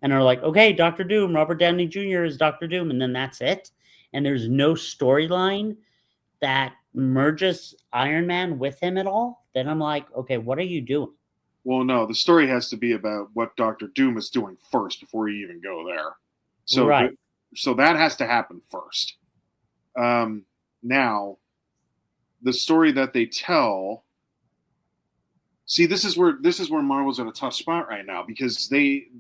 and are like, okay, Dr. Doom, Robert Downey Jr. is Dr. Doom, and then that's it, and there's no storyline that merges Iron Man with him at all, then I'm like, okay, what are you doing? Well, no, the story has to be about what Dr. Doom is doing first before you even go there. So, so that has to happen first. Now, the story that they tell. See, this is where Marvel's in a tough spot right now, because they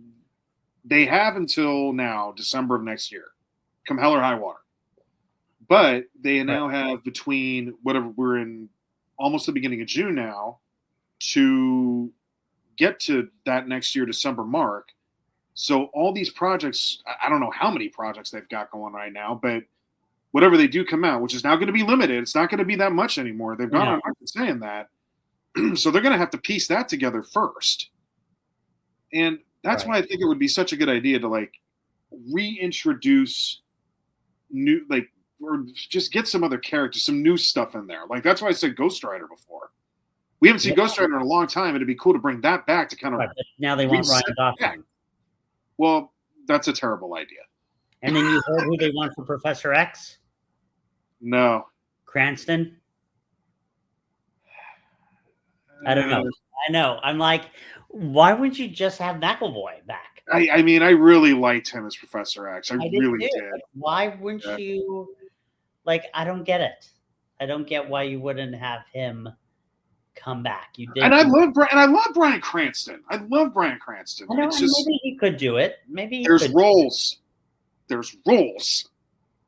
have until now, December of next year, come hell or high water. But they now have between whatever we're in, almost the beginning of June now, to get to that next year December mark. So all these projects, I don't know how many projects they've got going right now, but whatever they do come out, which is now going to be limited, it's not going to be that much anymore. They've gone on record saying that. So they're going to have to piece that together first. And that's why I think it would be such a good idea to reintroduce new, just get some other characters, some new stuff in there. Like that's why I said Ghost Rider before. We haven't seen Ghost Rider in a long time. It'd be cool to bring that back to kind of. Right, now they want Ryan Gosling. Yeah. Well, that's a terrible idea. And then you heard who they want for Professor X? No. Cranston? I don't know. I know. I'm like, why wouldn't you just have McAvoy back? I mean, I really liked him as Professor X. I really did. Like, why wouldn't you? Like, I don't get it. I don't get why you wouldn't have him come back. You did, and I love Bryan Cranston. I love Bryan Cranston. I know, it's just, maybe he could do it. Maybe there's roles. There's roles.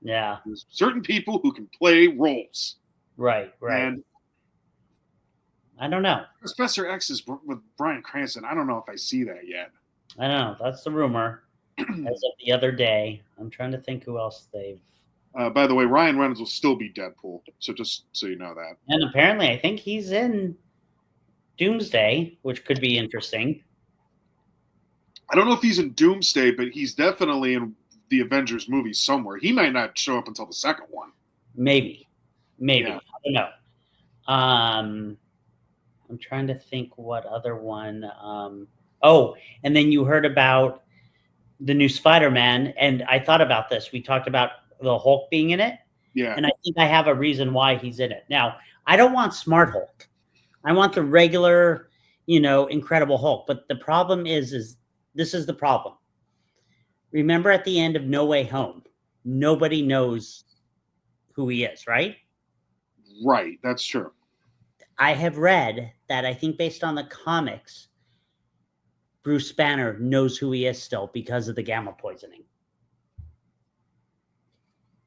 Yeah. There's certain people who can play roles. Right. And I don't know. Professor X is with Bryan Cranston. I don't know if I see that yet. I don't know. That's the rumor. As of the other day, I'm trying to think who else they've. By the way, Ryan Reynolds will still be Deadpool. So just so you know that. And apparently, I think he's in Doomsday, which could be interesting. I don't know if he's in Doomsday, but he's definitely in the Avengers movie somewhere. He might not show up until the second one. Maybe. Yeah. I don't know. I'm trying to think what other one. And then you heard about the new Spider-Man, and I thought about this. We talked about the Hulk being in it. Yeah. And I think I have a reason why he's in it. Now, I don't want Smart Hulk. I want the regular, Incredible Hulk. But the problem is this is the problem. Remember at the end of No Way Home, nobody knows who he is, right? Right. That's true. I have read that I think based on the comics, Bruce Banner knows who he is still because of the gamma poisoning.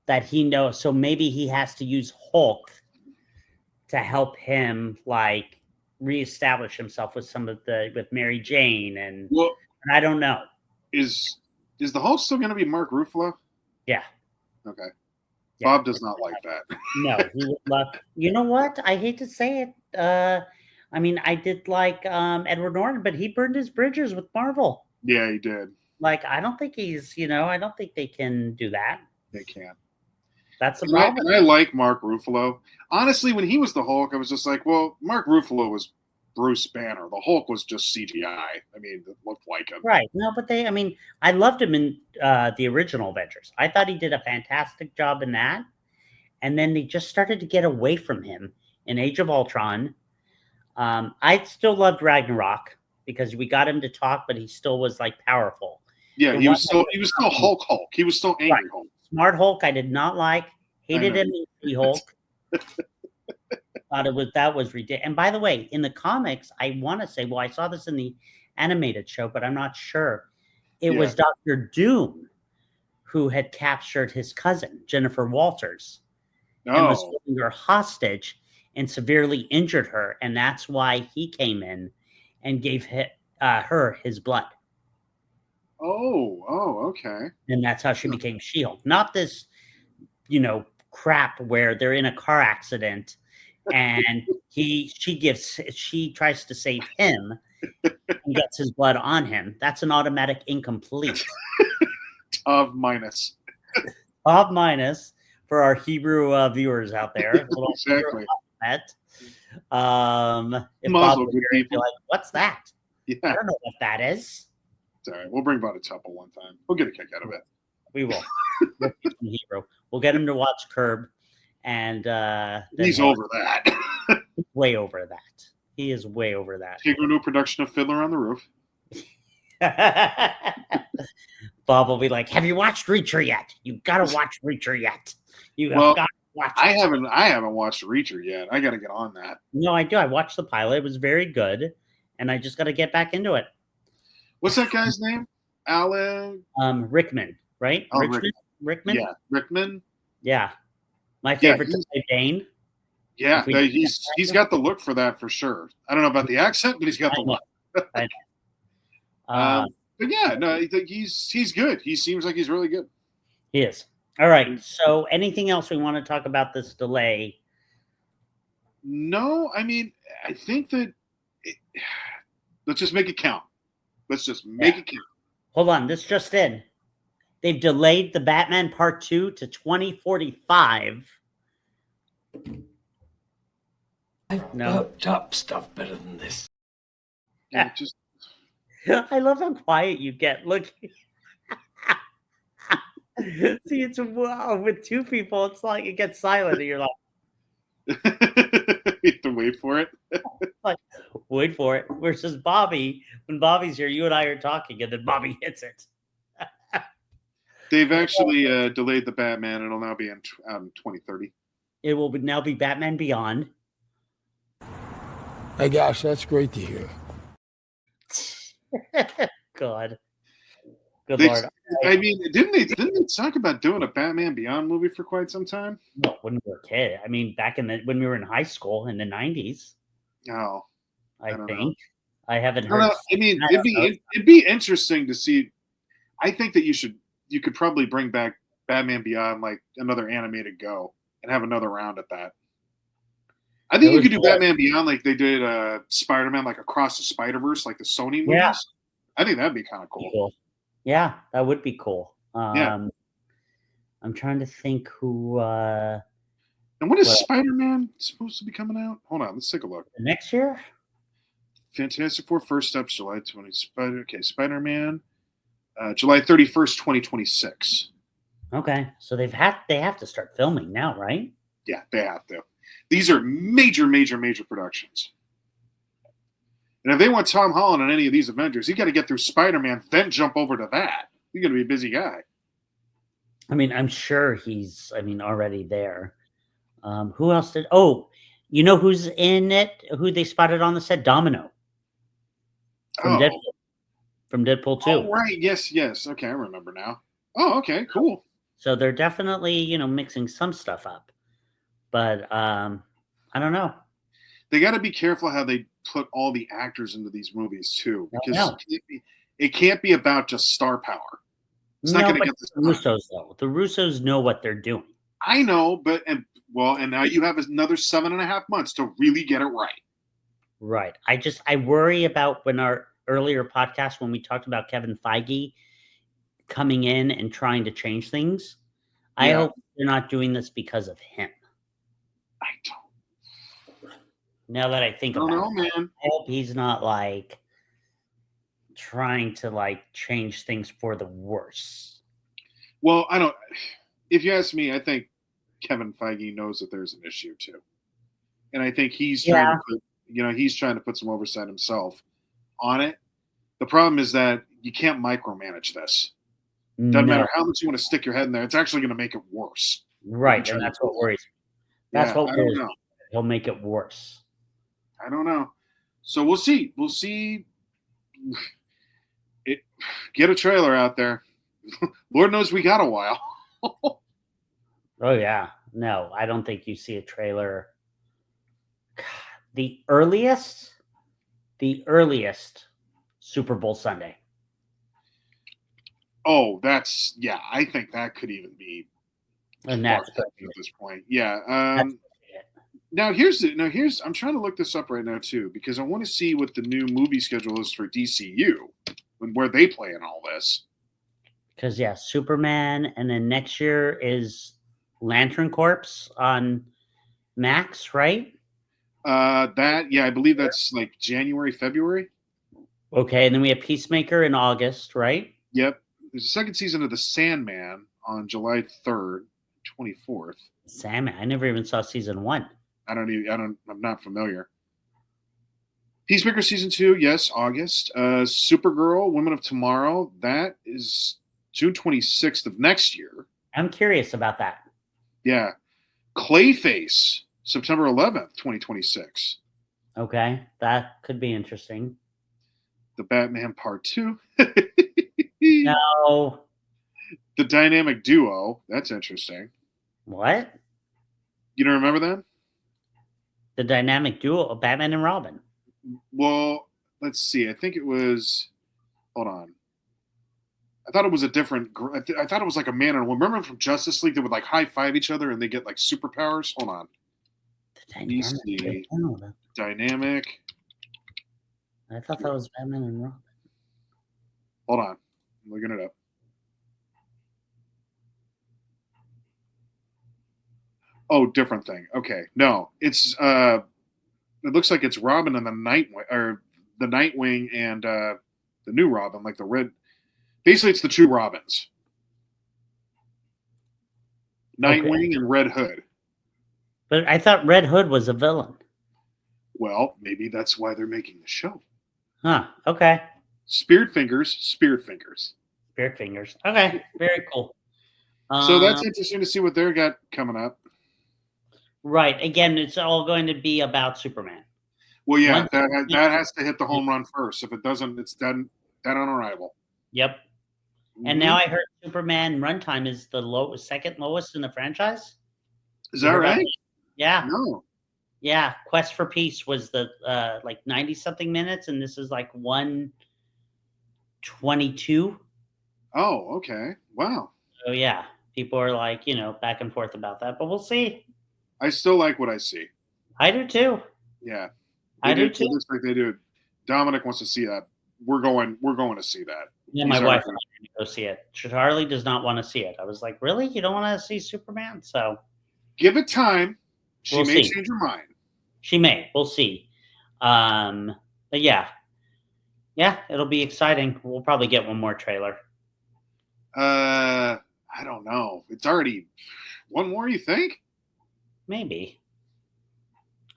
That he knows. So maybe he has to use Hulk to help him like reestablish himself with with Mary Jane and I don't know. Is the Hulk still going to be Mark Ruffalo? Yeah. Okay. Yeah. Bob does not like that. No, he would love. You know what? I hate to say it. I mean, I did like Edward Norton, but he burned his bridges with Marvel. Yeah, he did. Like, I don't think he's. I don't think they can do that. They can't. That's the problem. And I like Mark Ruffalo. Honestly, when he was the Hulk, I was just like, well, Mark Ruffalo was Bruce Banner. The Hulk was just CGI. I mean, it looked like him. Right. No, but I loved him in the original Avengers. I thought he did a fantastic job in that. And then they just started to get away from him in Age of Ultron. I still loved Ragnarok because we got him to talk, but he still was like powerful. Yeah, he was still Hulk. He was still angry Hulk. Smart Hulk, I did not like. Hated him in the Hulk. Thought that was ridiculous. And by the way, in the comics, I want to say, I saw this in the animated show, but I'm not sure. It was Dr. Doom who had captured his cousin, Jennifer Walters, and was holding her hostage and severely injured her. And that's why he came in and gave her his blood. Oh, okay. And that's how she became She-Hulk. Not this, crap where they're in a car accident and she tries to save him and gets his blood on him. That's an automatic incomplete. Of minus. Of minus for our Hebrew viewers out there. Exactly. If Bob would be like, what's that? Yeah. I don't know what that is. It's all right. We'll bring Bud a tuple one time. We'll get a kick out of it. We will. We'll teach him Hebrew. We'll get him to watch Curb, and he's over that. Way over that. He is way over that. Take a new production of Fiddler on the Roof. Bob will be like, "Have you watched Reacher yet? You got to watch Reacher yet. You have got to watch it." I haven't watched Reacher yet. I got to get on that. No, I do. I watched the pilot. It was very good, and I just got to get back into it. What's that guy's name? Alan? Rickman, right? Oh, Rickman? Yeah, Rickman. Yeah. My favorite is Dane. Yeah, he's got the look for that for sure. I don't know about the accent, but he's got the look. I know. But yeah, no, he's good. He seems like he's really good. He is. All right. So anything else we want to talk about this delay? No, I mean, I think that let's just make it count. Let's just make it count. Hold on. This just in. They've delayed the Batman Part 2 to 2045. I've worked up stuff better than this. Yeah, just I love how quiet you get. Look. See, it's wow. With two people, it's like it gets silent, and you're like, you have to wait for it. like, wait for it. Versus Bobby, when Bobby's here, you and I are talking, and then Bobby hits it. They've actually delayed the Batman. It'll now be out in 2030. It will now be Batman Beyond. Hey, gosh, that's great to hear. God. Good Lord. I mean, didn't they talk about doing a Batman Beyond movie for quite some time? No, when we were a kid. I mean, back when we were in high school in the 90s. Oh, I think. know. I haven't heard. I mean, it'd be interesting to see. I think that you could probably bring back Batman Beyond, like another animated go, and have another round at that. I think you could do Batman Beyond like they did Spider-Man, like Across the Spider-Verse, like the Sony movies. Yeah. I think that'd be kind of cool. Yeah, that would be cool. Yeah. I'm trying to think who. And when is Spider-Man supposed to be coming out? Hold on, let's take a look. Next year? Fantastic Four First Steps, July 20. Spider-Man, July 31st, 2026. Okay, so they have to start filming now, right? Yeah, they have to. These are major productions. And if they want Tom Holland on any of these Avengers, you got to get through Spider-Man, then jump over to that. You're going to be a busy guy. I mean, I'm sure he's, already there. Who else did? Oh, you know who's in it? Who they spotted on the set? Domino. From Deadpool 2. Oh, right. Yes. Okay, I remember now. Oh, okay, cool. So they're definitely, mixing some stuff up. But I don't know. They got to be careful how they put all the actors into these movies too, because it can't be about just star power. It's not going to get the Russos though. The Russos know what they're doing. I know, and now you have another 7.5 months to really get it right. Right. I worry about when our earlier podcast when we talked about Kevin Feige coming in and trying to change things. I hope they're not doing this because of him. I don't. Now that I think about it, man. I hope he's not like trying to change things for the worse. Well, I don't. If you ask me, I think Kevin Feige knows that there's an issue too, and I think he's trying to put some oversight himself on it. The problem is that you can't micromanage this. Doesn't matter how much you want to stick your head in there; it's actually going to make it worse. Right, and that's what worries me. That's what worries me. He'll make it worse. I don't know. So we'll see. We'll see. Get a trailer out there. Lord knows we got a while. Oh, yeah. No, I don't think you see a trailer. The earliest Super Bowl Sunday. Oh, I think that could even be and that's at this point. Yeah. Now I'm trying to look this up right now too, because I want to see what the new movie schedule is for DCU and where they play in all this. Because Superman, and then next year is Lantern Corps on Max, right? I believe that's like January, February. Okay, and then we have Peacemaker in August, right? Yep. There's a second season of The Sandman on July 3rd, 24th. Sandman, I never even saw season 1. I'm not familiar. Peacemaker season 2, yes, August. Supergirl, Women of Tomorrow, that is June 26th of next year. I'm curious about that. Yeah. Clayface, September 11th, 2026. Okay, that could be interesting. The Batman Part 2. No. The Dynamic Duo, that's interesting. What? You don't remember that? The Dynamic Duo, Batman and Robin. Well, let's see. I think it was. Hold on. I thought it was a different. I thought it was like a man and woman. Remember from Justice League, they would like high five each other and they get like superpowers. Hold on. Dynamic. I thought that was Batman and Robin. Hold on. I'm looking it up. Oh, different thing. Okay, no, it's it looks like it's Robin and the Nightwing, or the Nightwing and the new Robin, like the red. Basically, it's the two Robins, Nightwing and Red Hood. But I thought Red Hood was a villain. Well, maybe that's why they're making the show. Huh. Okay. Spirit Fingers, Spirit Fingers. Spirit Fingers. Okay. Very cool. So that's interesting to see what they're got coming up. Right. Again, it's all going to be about Superman. Well, yeah, that has to hit the home run first. If it doesn't, it's dead on arrival. Yep. Mm-hmm. And now I heard Superman runtime is the second lowest in the franchise. Is that right? Yeah. No. Yeah. Quest for Peace was the like 90-something minutes, and this is like 122. Oh, okay. Wow. So yeah, people are like, back and forth about that, but we'll see. I still like what I see. I do too. Yeah. I do too. It looks like they do. Dominic wants to see that. We're going to see that. Yeah, my wife wants to go see it. Charlie does not want to see it. I was like, really? You don't want to see Superman? So give it time. She may see. change her mind. She may. We'll see. But yeah, it'll be exciting. We'll probably get one more trailer. I don't know. It's already one more. You think? Maybe.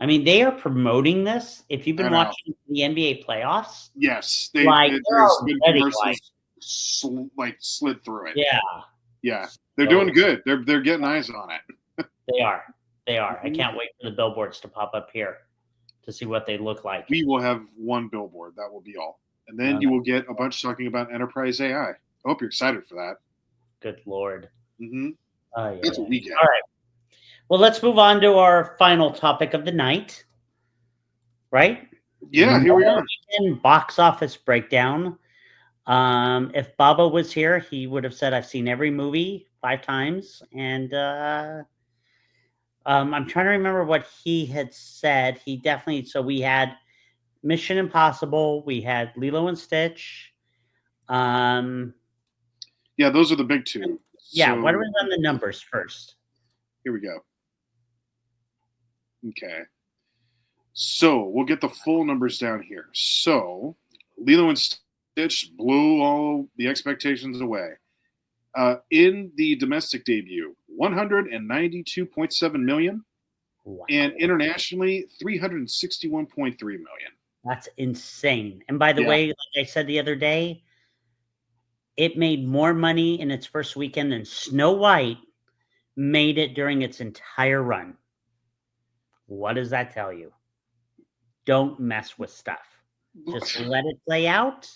I mean, they are promoting this. If you've been watching the NBA playoffs, yes, there's been commercials slid through it. Yeah, they're doing good. They're getting eyes on it. They are. I can't wait for the billboards to pop up here to see what they look like. We will have one billboard. That will be all, and then you will get a bunch talking about enterprise AI. I hope you're excited for that. Good Lord. Mm-hmm. That's what we get. All right. Well, let's move on to our final topic of the night. Right? Yeah, here we are. Box office breakdown. If Baba was here, he would have said, I've seen every movie 5 times. And I'm trying to remember what he had said. He definitely, so we had Mission Impossible. We had Lilo and Stitch. Yeah, those are the big two. Yeah, why don't we run the numbers first? Here we go. Okay. So we'll get the full numbers down here. So Lilo and Stitch blew all the expectations away. In the domestic debut, 192.7 million. Wow. And internationally, 361.3 million. That's insane. And by the way, like I said the other day, it made more money in its first weekend than Snow White made it during its entire run. What does that tell you? Don't mess with stuff. Just let it play out,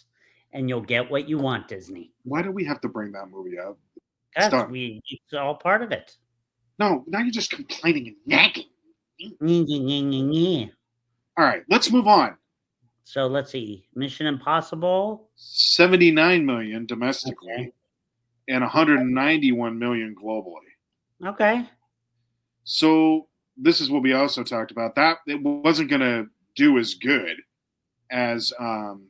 and you'll get what you want, Disney. Why do we have to bring that movie up? It's all part of it. No, now you're just complaining and nagging. All right, let's move on. So let's see. Mission Impossible. 79 million domestically and 191 million globally. Okay. So this is what we also talked about. That it wasn't going to do as good as Lilo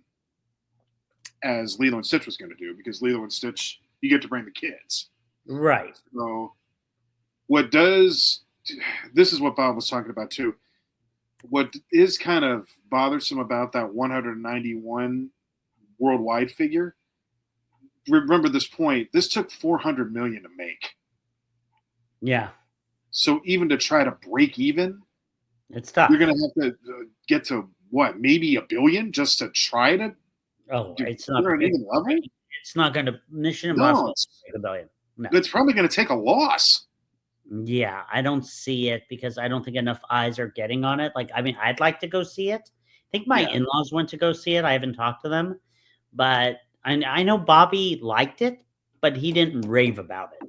and Stitch was going to do, because Lilo and Stitch, you get to bring the kids. Right. So this is what Bob was talking about too. What is kind of bothersome about that 191 worldwide figure, remember this point, this took 400 million to make. Yeah. So even to try to break even, it's tough. You're going to have to get to what, maybe $1 billion just to try to. Oh, it's not an even level. It's not going to Mission Impossible $1 billion. No, it's probably going to take a loss. Yeah, I don't see it because I don't think enough eyes are getting on it. Like, I mean, I'd like to go see it. I think my in-laws went to go see it. I haven't talked to them, but I know Bobby liked it, but he didn't rave about it.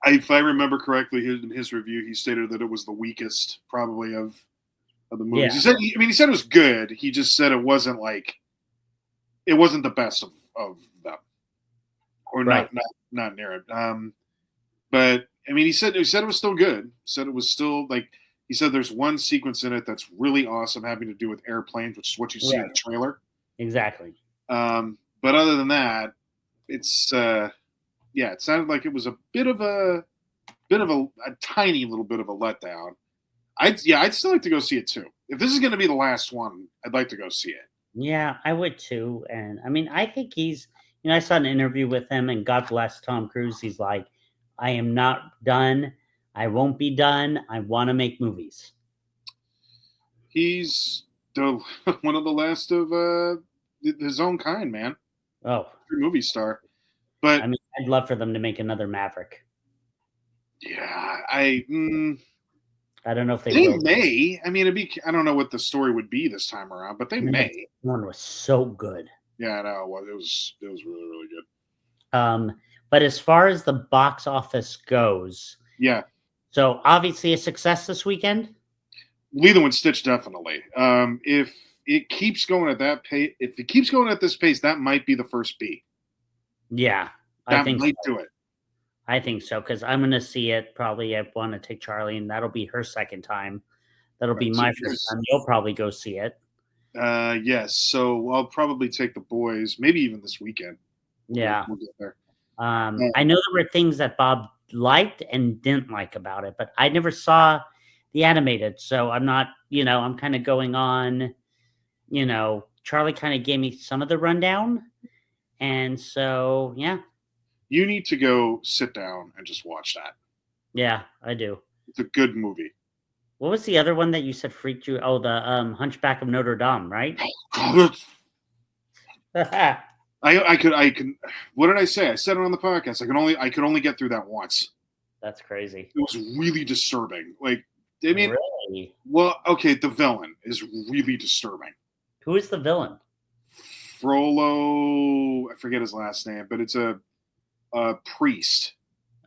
If I remember correctly, in his review, he stated that it was the weakest, probably, of the movies. Yeah. He said it was good. He just said it wasn't the best of them, or not near it. But I mean, he said it was still good. He said it was still he said there's one sequence in it that's really awesome, having to do with airplanes, which is what you see in the trailer. Exactly. But other than that, it's it sounded like it was a bit of a bit of a tiny little bit of a letdown. I'd still like to go see it too. If this is going to be the last one, I'd like to go see it. Yeah, I would too. And I mean, I think he's, I saw an interview with him, and God bless Tom Cruise. He's like, I am not done. I won't be done. I want to make movies. He's one of the last of his own kind, man. Oh, movie star. But I mean, I'd love for them to make another Maverick. Yeah, I don't know if they will. may. I mean, I don't know what the story would be this time around, but they may. The one was so good. Yeah, I know. Well, it was really, really good. But as far as the box office goes, yeah. So obviously a success this weekend. Lilo and Stitch, definitely. If it keeps going at that pace, if it keeps going at this pace, that might be the first B. Yeah, I think might do it. I think so, because I'm going to see it. Probably I want to take Charlie, and that'll be her second time. That'll be my first time. You'll probably go see it. Yes. So I'll probably take the boys, maybe even this weekend. Yeah. We'll get there. I know there were things that Bob liked and didn't like about it, but I never saw the animated. So I'm not, I'm kind of going on, Charlie kind of gave me some of the rundown. And so, yeah. You need to go sit down and just watch that. Yeah, I do. It's a good movie. What was the other one that you said freaked you? Oh, the Hunchback of Notre Dame, right? I could. What did I say? I said it on the podcast. I could only get through that once. That's crazy. It was really disturbing. Like, I mean, really? Well, okay, the villain is really disturbing. Who is the villain? Frollo. I forget his last name, but it's a priest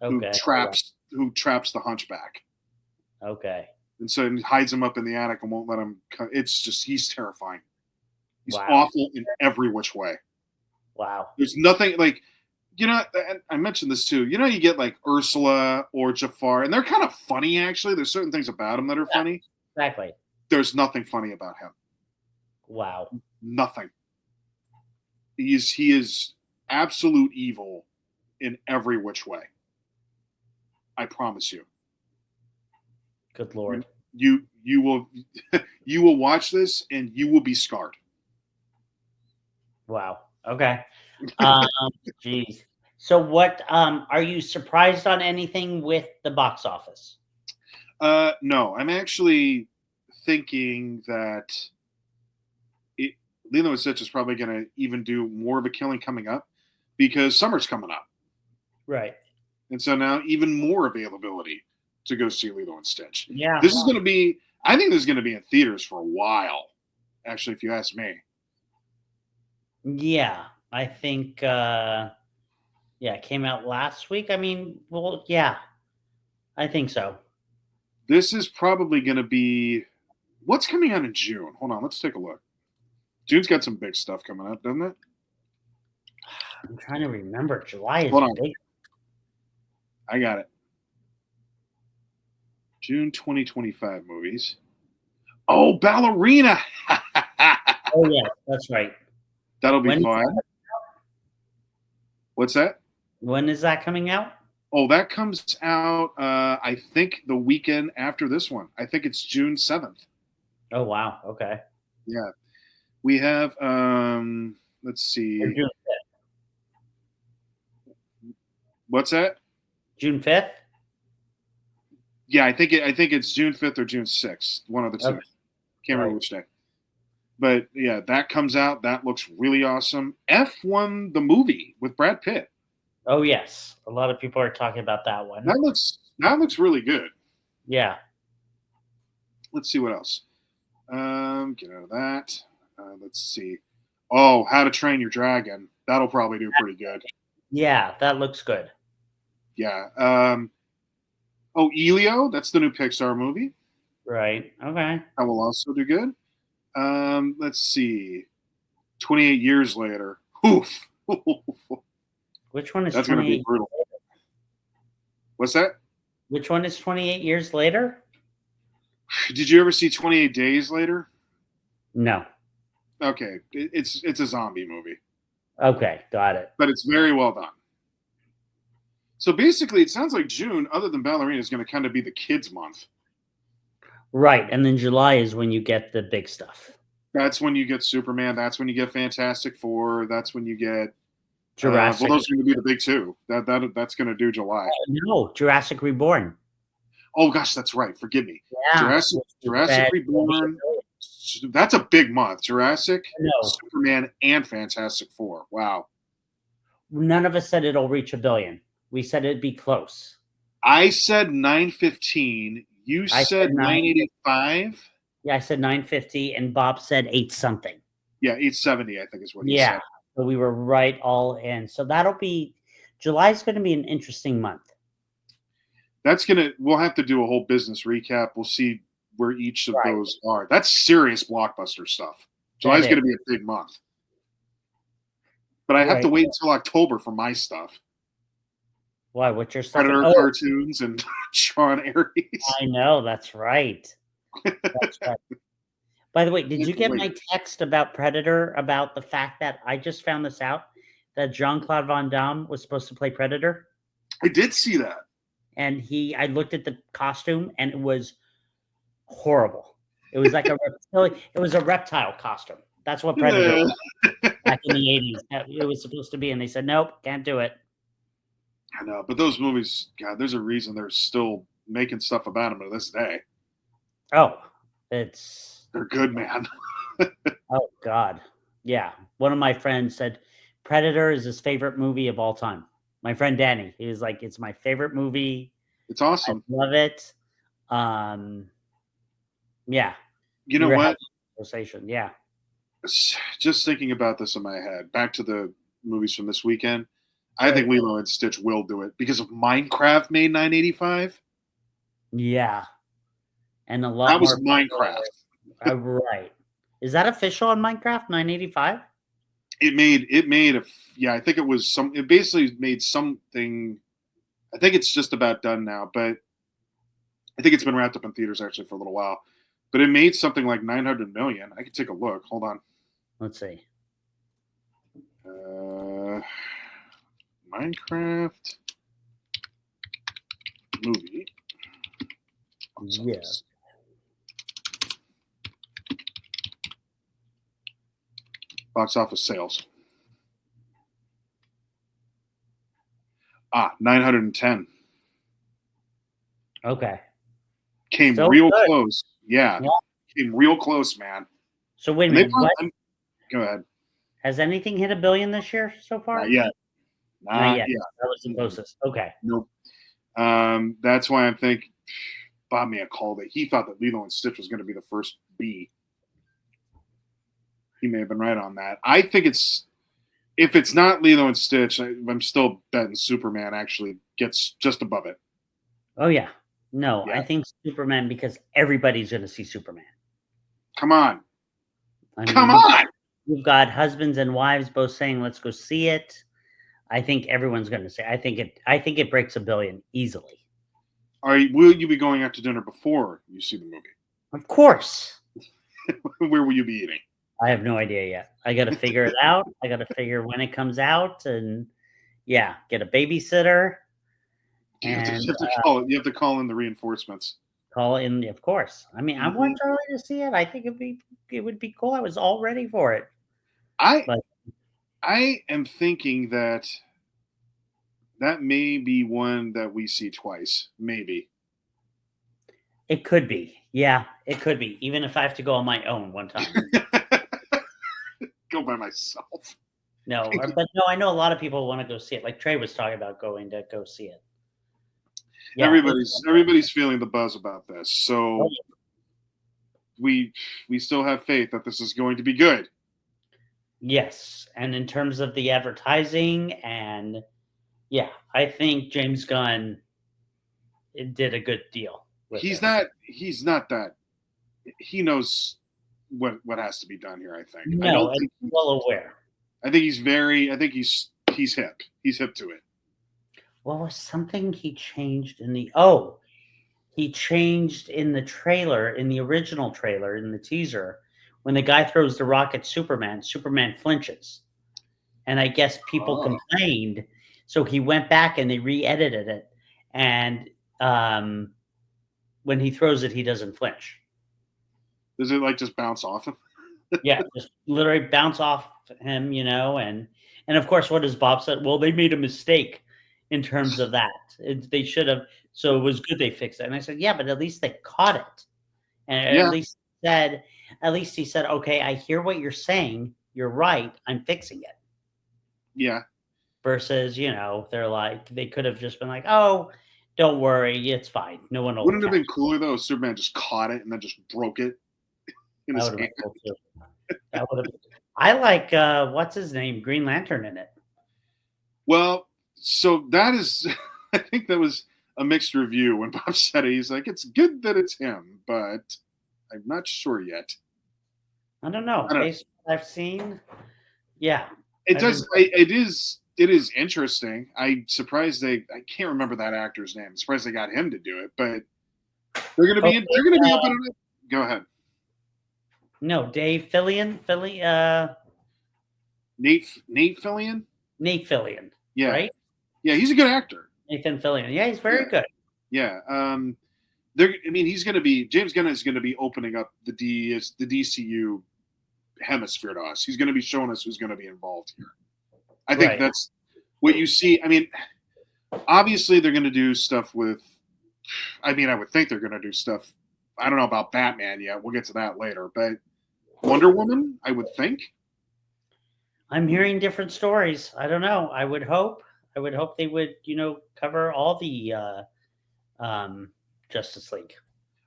who traps the Hunchback. Okay. And so he hides him up in the attic and won't let him. It's just he's terrifying. He's awful in every which way. Wow. There's nothing like, and I mentioned this too. You get like Ursula or Jafar, and they're kind of funny actually. There's certain things about him that are funny. Exactly. There's nothing funny about him. Wow. Nothing. He is absolute evil in every which way. I promise you. Good Lord. You will you will watch this and you will be scarred. Wow. Okay. Geez. So what are you surprised on anything with the box office? No, I'm actually thinking that Lilo and Stitch is probably going to even do more of a killing coming up because summer's coming up. Right. And so now even more availability to go see Lilo and Stitch. Yeah. This is going to be, I think this is going to be in theaters for a while, actually, if you ask me. Yeah. I think, it came out last week. I mean, well, yeah, I think so. This is probably going to be, what's coming out in June? Hold on, let's take a look. June's got some big stuff coming out, doesn't it? I'm trying to remember. July is big. I got it. June 2025 movies. Oh, Ballerina! Oh, yeah, that's right. That'll be fun. What's that? When is that coming out? Oh, that comes out, I think, the weekend after this one. I think it's June 7th. Oh, wow. Okay. Yeah. We have, let's see. June 5th. What's that? June 5th? Yeah, I think it's June 5th or June 6th. One of the two. Okay. Can't remember which day. But yeah, that comes out. That looks really awesome. F1 the movie with Brad Pitt. Oh yes, a lot of people are talking about that one. That looks really good. Yeah. Let's see what else. Get out of that. Let's see. Oh, How to Train Your Dragon. That'll probably do pretty good. Yeah, that looks good. Yeah. Elio. That's the new Pixar movie. Right. Okay. That will also do good. Let's see. 28 Years Later. Oof. Which one is that's going to be brutal. What's that? Which one is 28 Years Later? Did you ever see 28 Days Later? No. Okay. It's a zombie movie. Okay, got it. But it's very well done. So basically, it sounds like June, other than Ballerina, is going to kind of be the kids' month. Right, and then July is when you get the big stuff. That's when you get Superman. That's when you get Fantastic Four. That's when you get Jurassic. well, those are going to be the big two. That's going to do July. No, Jurassic Reborn. Oh gosh, that's right. Forgive me. Yeah, Jurassic Reborn. That's a big month. Jurassic, No. Superman, and Fantastic Four. Wow. None of us said it'll reach $1 billion. We said it'd be close. I said 915. You said 985. Yeah, I said 950, and Bob said 8 something. Yeah, 870, I think is what he said. So we were right all in. So that'll be July's going to be an interesting month. We'll have to do a whole business recap. We'll see where each of those are. That's serious blockbuster stuff. July's going to be a big month. But I have to wait until October for my stuff. Why? What's your stuff? Predator cartoons and Sean Aries. I know, that's right. That's right. By the way, did you get my text about Predator, about the fact that I just found this out, that Jean-Claude Van Damme was supposed to play Predator? I did see that. And I looked at the costume, and it was horrible. It was like it was a reptile costume. That's what Predator was back in the 80s. It was supposed to be, and they said, nope, can't do it. I know, but those movies, God, there's a reason they're still making stuff about them to this day. Oh, they're good, man. Oh, God. Yeah. One of my friends said Predator is his favorite movie of all time. My friend Danny, he was like, it's my favorite movie. It's awesome. I love it. Yeah. You know what? Conversation. Yeah. Just thinking about this in my head, back to the movies from this weekend, I think Lilo and Stitch will do it because of Minecraft made 985. Yeah. And a lot that was Minecraft. Right. Is that official on Minecraft 985? I think it basically made something. I think it's just about done now, but I think it's been wrapped up in theaters actually for a little while. But it made something like 900 million. I can take a look. Hold on. Let's see. Minecraft movie. Yes. Box office sales. 910. Okay. Came real close. Yeah. Came real close, man. So wait a minute. Go ahead. Has anything hit $1 billion this year so far? Not yet. Not yet. That was the closest. Okay. Nope. That's why I think Bob may have called it. He thought that Lilo and Stitch was going to be the first B. He may have been right on that. I think if it's not Lilo and Stitch, I'm still betting Superman actually gets just above it. Oh, yeah. No, I think Superman, because everybody's going to see Superman. Come on. Come on. You've got husbands and wives both saying, let's go see it. I think everyone's going to say, I think it breaks $1 billion easily. Will you be going out to dinner before you see the movie? Of course. Where will you be eating? I have no idea yet. I got to figure it out. I got to figure when it comes out, and get a babysitter. You have to call in the reinforcements. Call in, of course. I mean, I want Charlie to see it. I think it would be cool. I was all ready for it. I am thinking that may be one that we see twice. Maybe. It could be. Yeah, it could be. Even if I have to go on my own one time. Go by myself. No, but no, I know a lot of people want to go see it. Like Trey was talking about going to go see it. Yeah, everybody's feeling the buzz about this. So we still have faith that this is going to be good. Yes. And in terms of the advertising and I think James Gunn did a good deal. He's not that. He knows what has to be done here, I think. No, I'm well aware. I think he's hip. He's hip to it. What was something he changed in the trailer, in the original trailer, in the teaser, when the guy throws the rock at Superman flinches. And I guess people complained So he went back and they re-edited it, and when he throws it, he doesn't flinch. Does it like just bounce off him? Yeah, just literally bounce off him, and of course, what does Bob said? Well, they made a mistake in terms of that. They should have. So it was good they fixed it. And I said, yeah, but at least they caught it, and Yeah. at least he said, okay, I hear what you're saying. You're right. I'm fixing it. Yeah. Versus, they're like, they could have just been like, oh, don't worry, it's fine. No one will. Wouldn't it have been cooler though if Superman just caught it and then just broke it in his That would have hand? been cool too. That would have. I like what's his name, Green Lantern in it. Well, so that is, I think that was a mixed review when Bob said it. He's like, it's good that it's him, but I'm not sure yet. I don't know. Based on what I've seen, yeah, it does. It is interesting. I'm surprised I can't remember that actor's name. I'm surprised they got him to do it, but they're going to be open. Go ahead. No, Dave Fillion, Nate Fillion. Nate Fillion. Yeah. Right. Yeah, he's a good actor. Nathan Fillion. Yeah, he's very good. Yeah. He's going to be James Gunn is going to be opening up the DCU hemisphere to us. He's going to be showing us who's going to be involved here. I think that's what you see. I mean, obviously they're going to do stuff with. I would think they're going to do stuff. I don't know about Batman yet. We'll get to that later. But Wonder Woman, I would think. I'm hearing different stories. I don't know. I would hope they would, cover all the Justice League.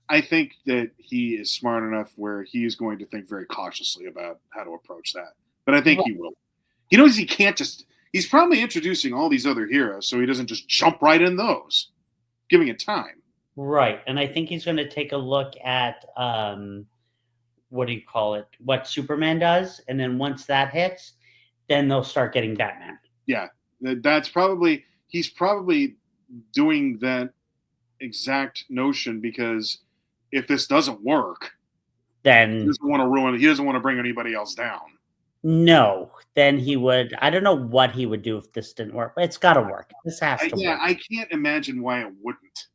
I think that he is smart enough where he is going to think very cautiously about how to approach that. But I think he will. He knows he can't he's probably introducing all these other heroes, so he doesn't just jump right in those, giving it time. Right. And I think he's going to take a look at, what Superman does. And then once that hits, then they'll start getting Batman. Yeah. He's probably doing that exact notion because if this doesn't work, then he doesn't want to ruin it. He doesn't want to bring anybody else down. No, then he would. I don't know what he would do if this didn't work. It's got to work. This has to work. Yeah, I can't imagine why it wouldn't.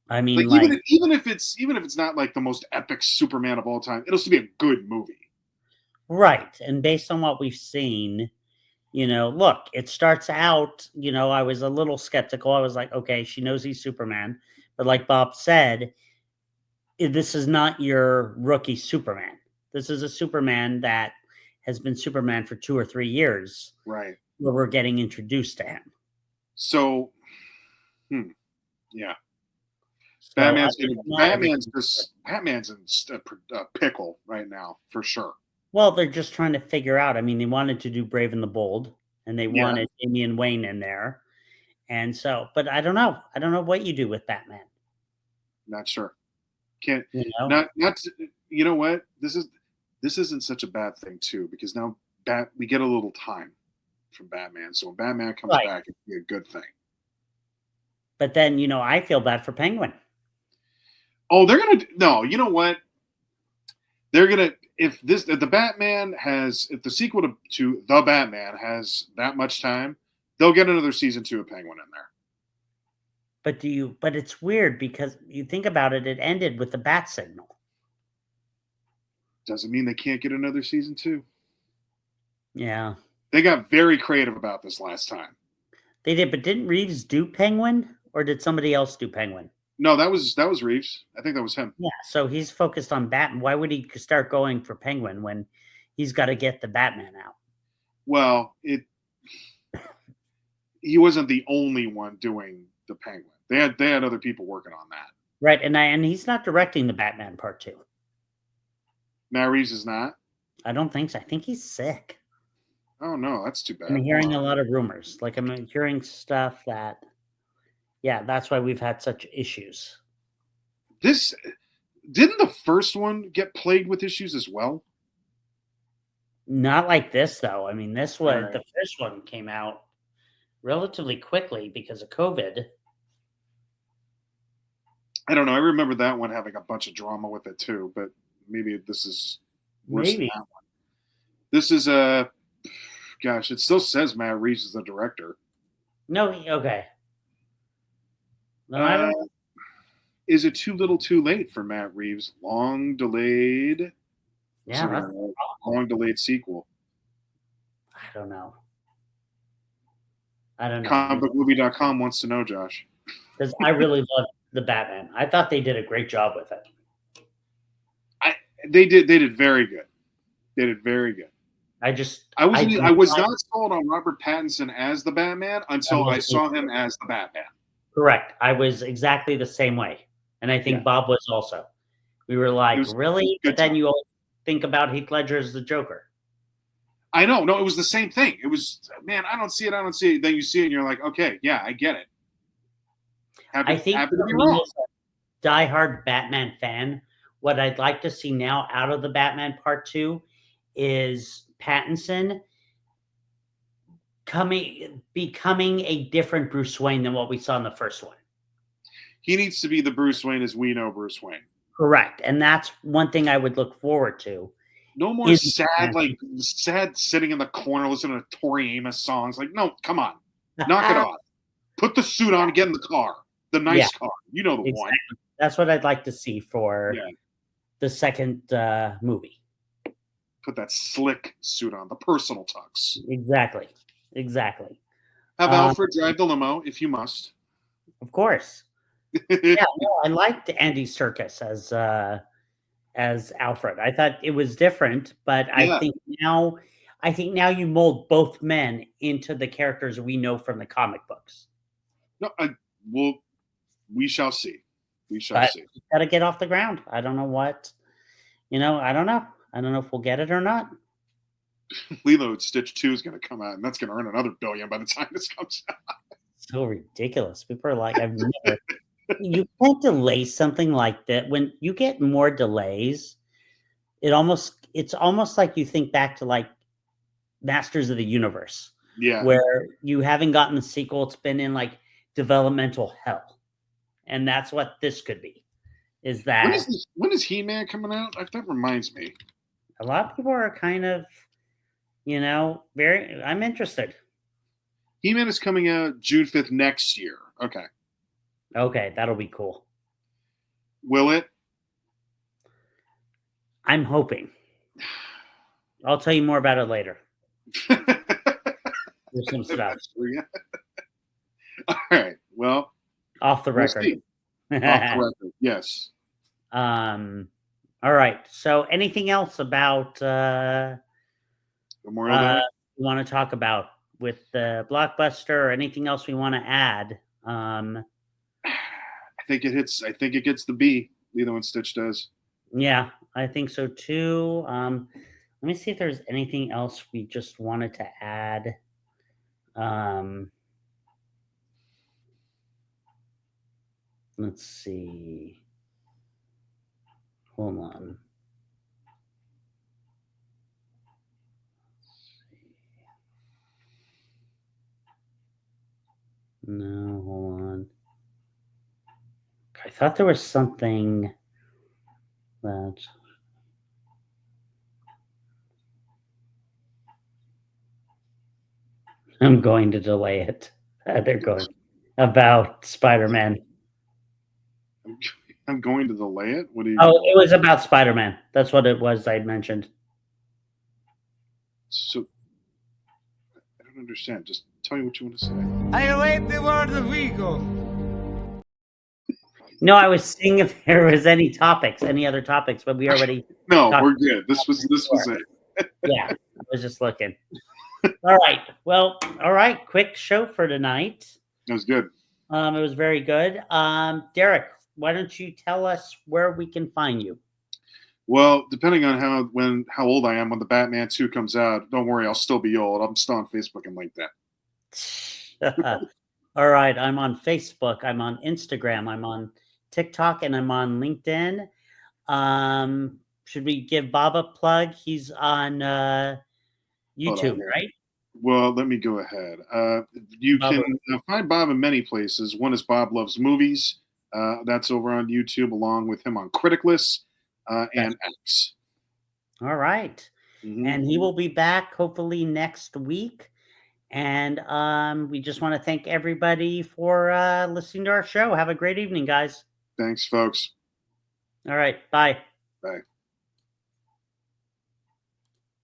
I mean, even if it's not like the most epic Superman of all time, it'll still be a good movie. Right, and based on what we've seen, look, it starts out. I was a little skeptical. I was like, okay, she knows he's Superman, but like Bob said, this is not your rookie Superman. This is a Superman that has been Superman for 2 or 3 years. Right. Where we're getting introduced to him. So, yeah. So Batman's in a pickle right now, for sure. Well, they're just trying to figure out. I mean, they wanted to do Brave and the Bold, and they wanted Damian Wayne in there. And so, but I don't know. I don't know what you do with Batman. Not sure. Can't, not, you know what? This isn't such a bad thing too, because now we get a little time from Batman. So when Batman comes back, it'd be a good thing. But then, I feel bad for Penguin. Oh, they're going to, no, you know what? They're going to, if the sequel to The Batman has that much time, they'll get another season 2 of Penguin in there. But it's weird because you think about it, it ended with the bat signal. Doesn't mean they can't get another season 2. Yeah. They got very creative about this last time. They did, but didn't Reeves do Penguin, or did somebody else do Penguin? No, that was Reeves. I think that was him. Yeah, so he's focused on Batman. Why would he start going for Penguin when he's got to get the Batman out? Well, he wasn't the only one doing the Penguin. They had other people working on that. Right, and he's not directing the Batman Part 2. Matt Reeves is not? I don't think so. I think he's sick. Oh, no, that's too bad. I'm hearing a lot of rumors. Like, I'm hearing stuff that, that's why we've had such issues. Didn't the first one get plagued with issues as well? Not like this, though. I mean, the first one came out relatively quickly because of COVID. I don't know. I remember that one having a bunch of drama with it too, but maybe this is worse than that one. This is it still says Matt Reeves is the director. No, okay. No, I don't. Is it too little too late for Matt Reeves' long delayed sequel? I don't know. I don't know. Comicbookmovie.com wants to know, Josh. Because I really love the Batman. I thought they did a great job with it. They did very good. They did very good. I was not sold on Robert Pattinson as the Batman until I saw him as the Batman. Correct. I was exactly the same way. And I think Bob was also. We were like, really? But then you all think about Heath Ledger as the Joker. I know. No, it was the same thing. It was, man, I don't see it. Then you see it and you're like, okay, yeah, I get it. I think happy to be wrong. As a diehard Batman fan, what I'd like to see now out of the Batman Part 2 is Pattinson becoming a different Bruce Wayne than what we saw in the first one. He needs to be the Bruce Wayne as we know Bruce Wayne. Correct. And that's one thing I would look forward to. No more sad sitting in the corner listening to Tori Amos songs. Like, no, come on. Knock it off. Put the suit on and get in the car. The nice car. You know the one. That's what I'd like to see for the second movie. Put that slick suit on, the personal tux. Exactly. Have Alfred drive the limo if you must. Of course. I liked Andy Serkis as Alfred. I thought it was different, but I think now you mold both men into the characters we know from the comic books. No, we shall see. We shall see. Got to get off the ground. I don't know what. I don't know. I don't know if we'll get it or not. Lilo and Stitch 2 is going to come out, and that's going to earn another $1 billion by the time this comes out. So ridiculous. People are like, I've never. You can't delay something like that. When you get more delays, it's almost like you think back to like Masters of the Universe. Yeah. Where you haven't gotten the sequel, it's been in like developmental hell. And that's what this could be. Is that when is He-Man coming out? That reminds me. A lot of people are kind of, I'm interested. He-Man is coming out June 5th next year. Okay, that'll be cool. Will it? I'm hoping. I'll tell you more about it later. There's some stuff. All right. Well, off the record. Off the record. Yes. All right. So, anything else about Memorial Day? you want to talk about with the Blockbuster, or anything else we want to add? I think it gets the B. Lilo and Stitch does. Yeah, I think so too. Let me see if there's anything else we just wanted to add. Let's see. Hold on. No, hold on. I thought there was something that I'm going to delay it. They're going about Spider-Man. I'm going to delay it? What do you? Oh, it was about Spider-Man. That's what it was I mentioned. So I don't understand. Just tell me what you want to say. I await the word of Vigo. No, I was seeing if there was any other topics, but we already. No, we're good. This was it. Yeah, I was just looking. All right. Well, all right. Quick show for tonight. It was good. It was very good. Derek, why don't you tell us where we can find you? Well, depending on how old I am when the Batman 2 comes out, don't worry, I'll still be old. I'm still on Facebook and LinkedIn. All right. I'm on Facebook. I'm on Instagram. I'm on TikTok, and I'm on LinkedIn. Should we give Bob a plug? He's on YouTube, right? Well, let me go ahead. You can find Bob in many places. One is Bob Loves Movies. That's over on YouTube, along with him on Criticless and X. All right. Mm-hmm. And he will be back hopefully next week. And we just want to thank everybody for listening to our show. Have a great evening, guys. Thanks, folks. All right. Bye. Bye.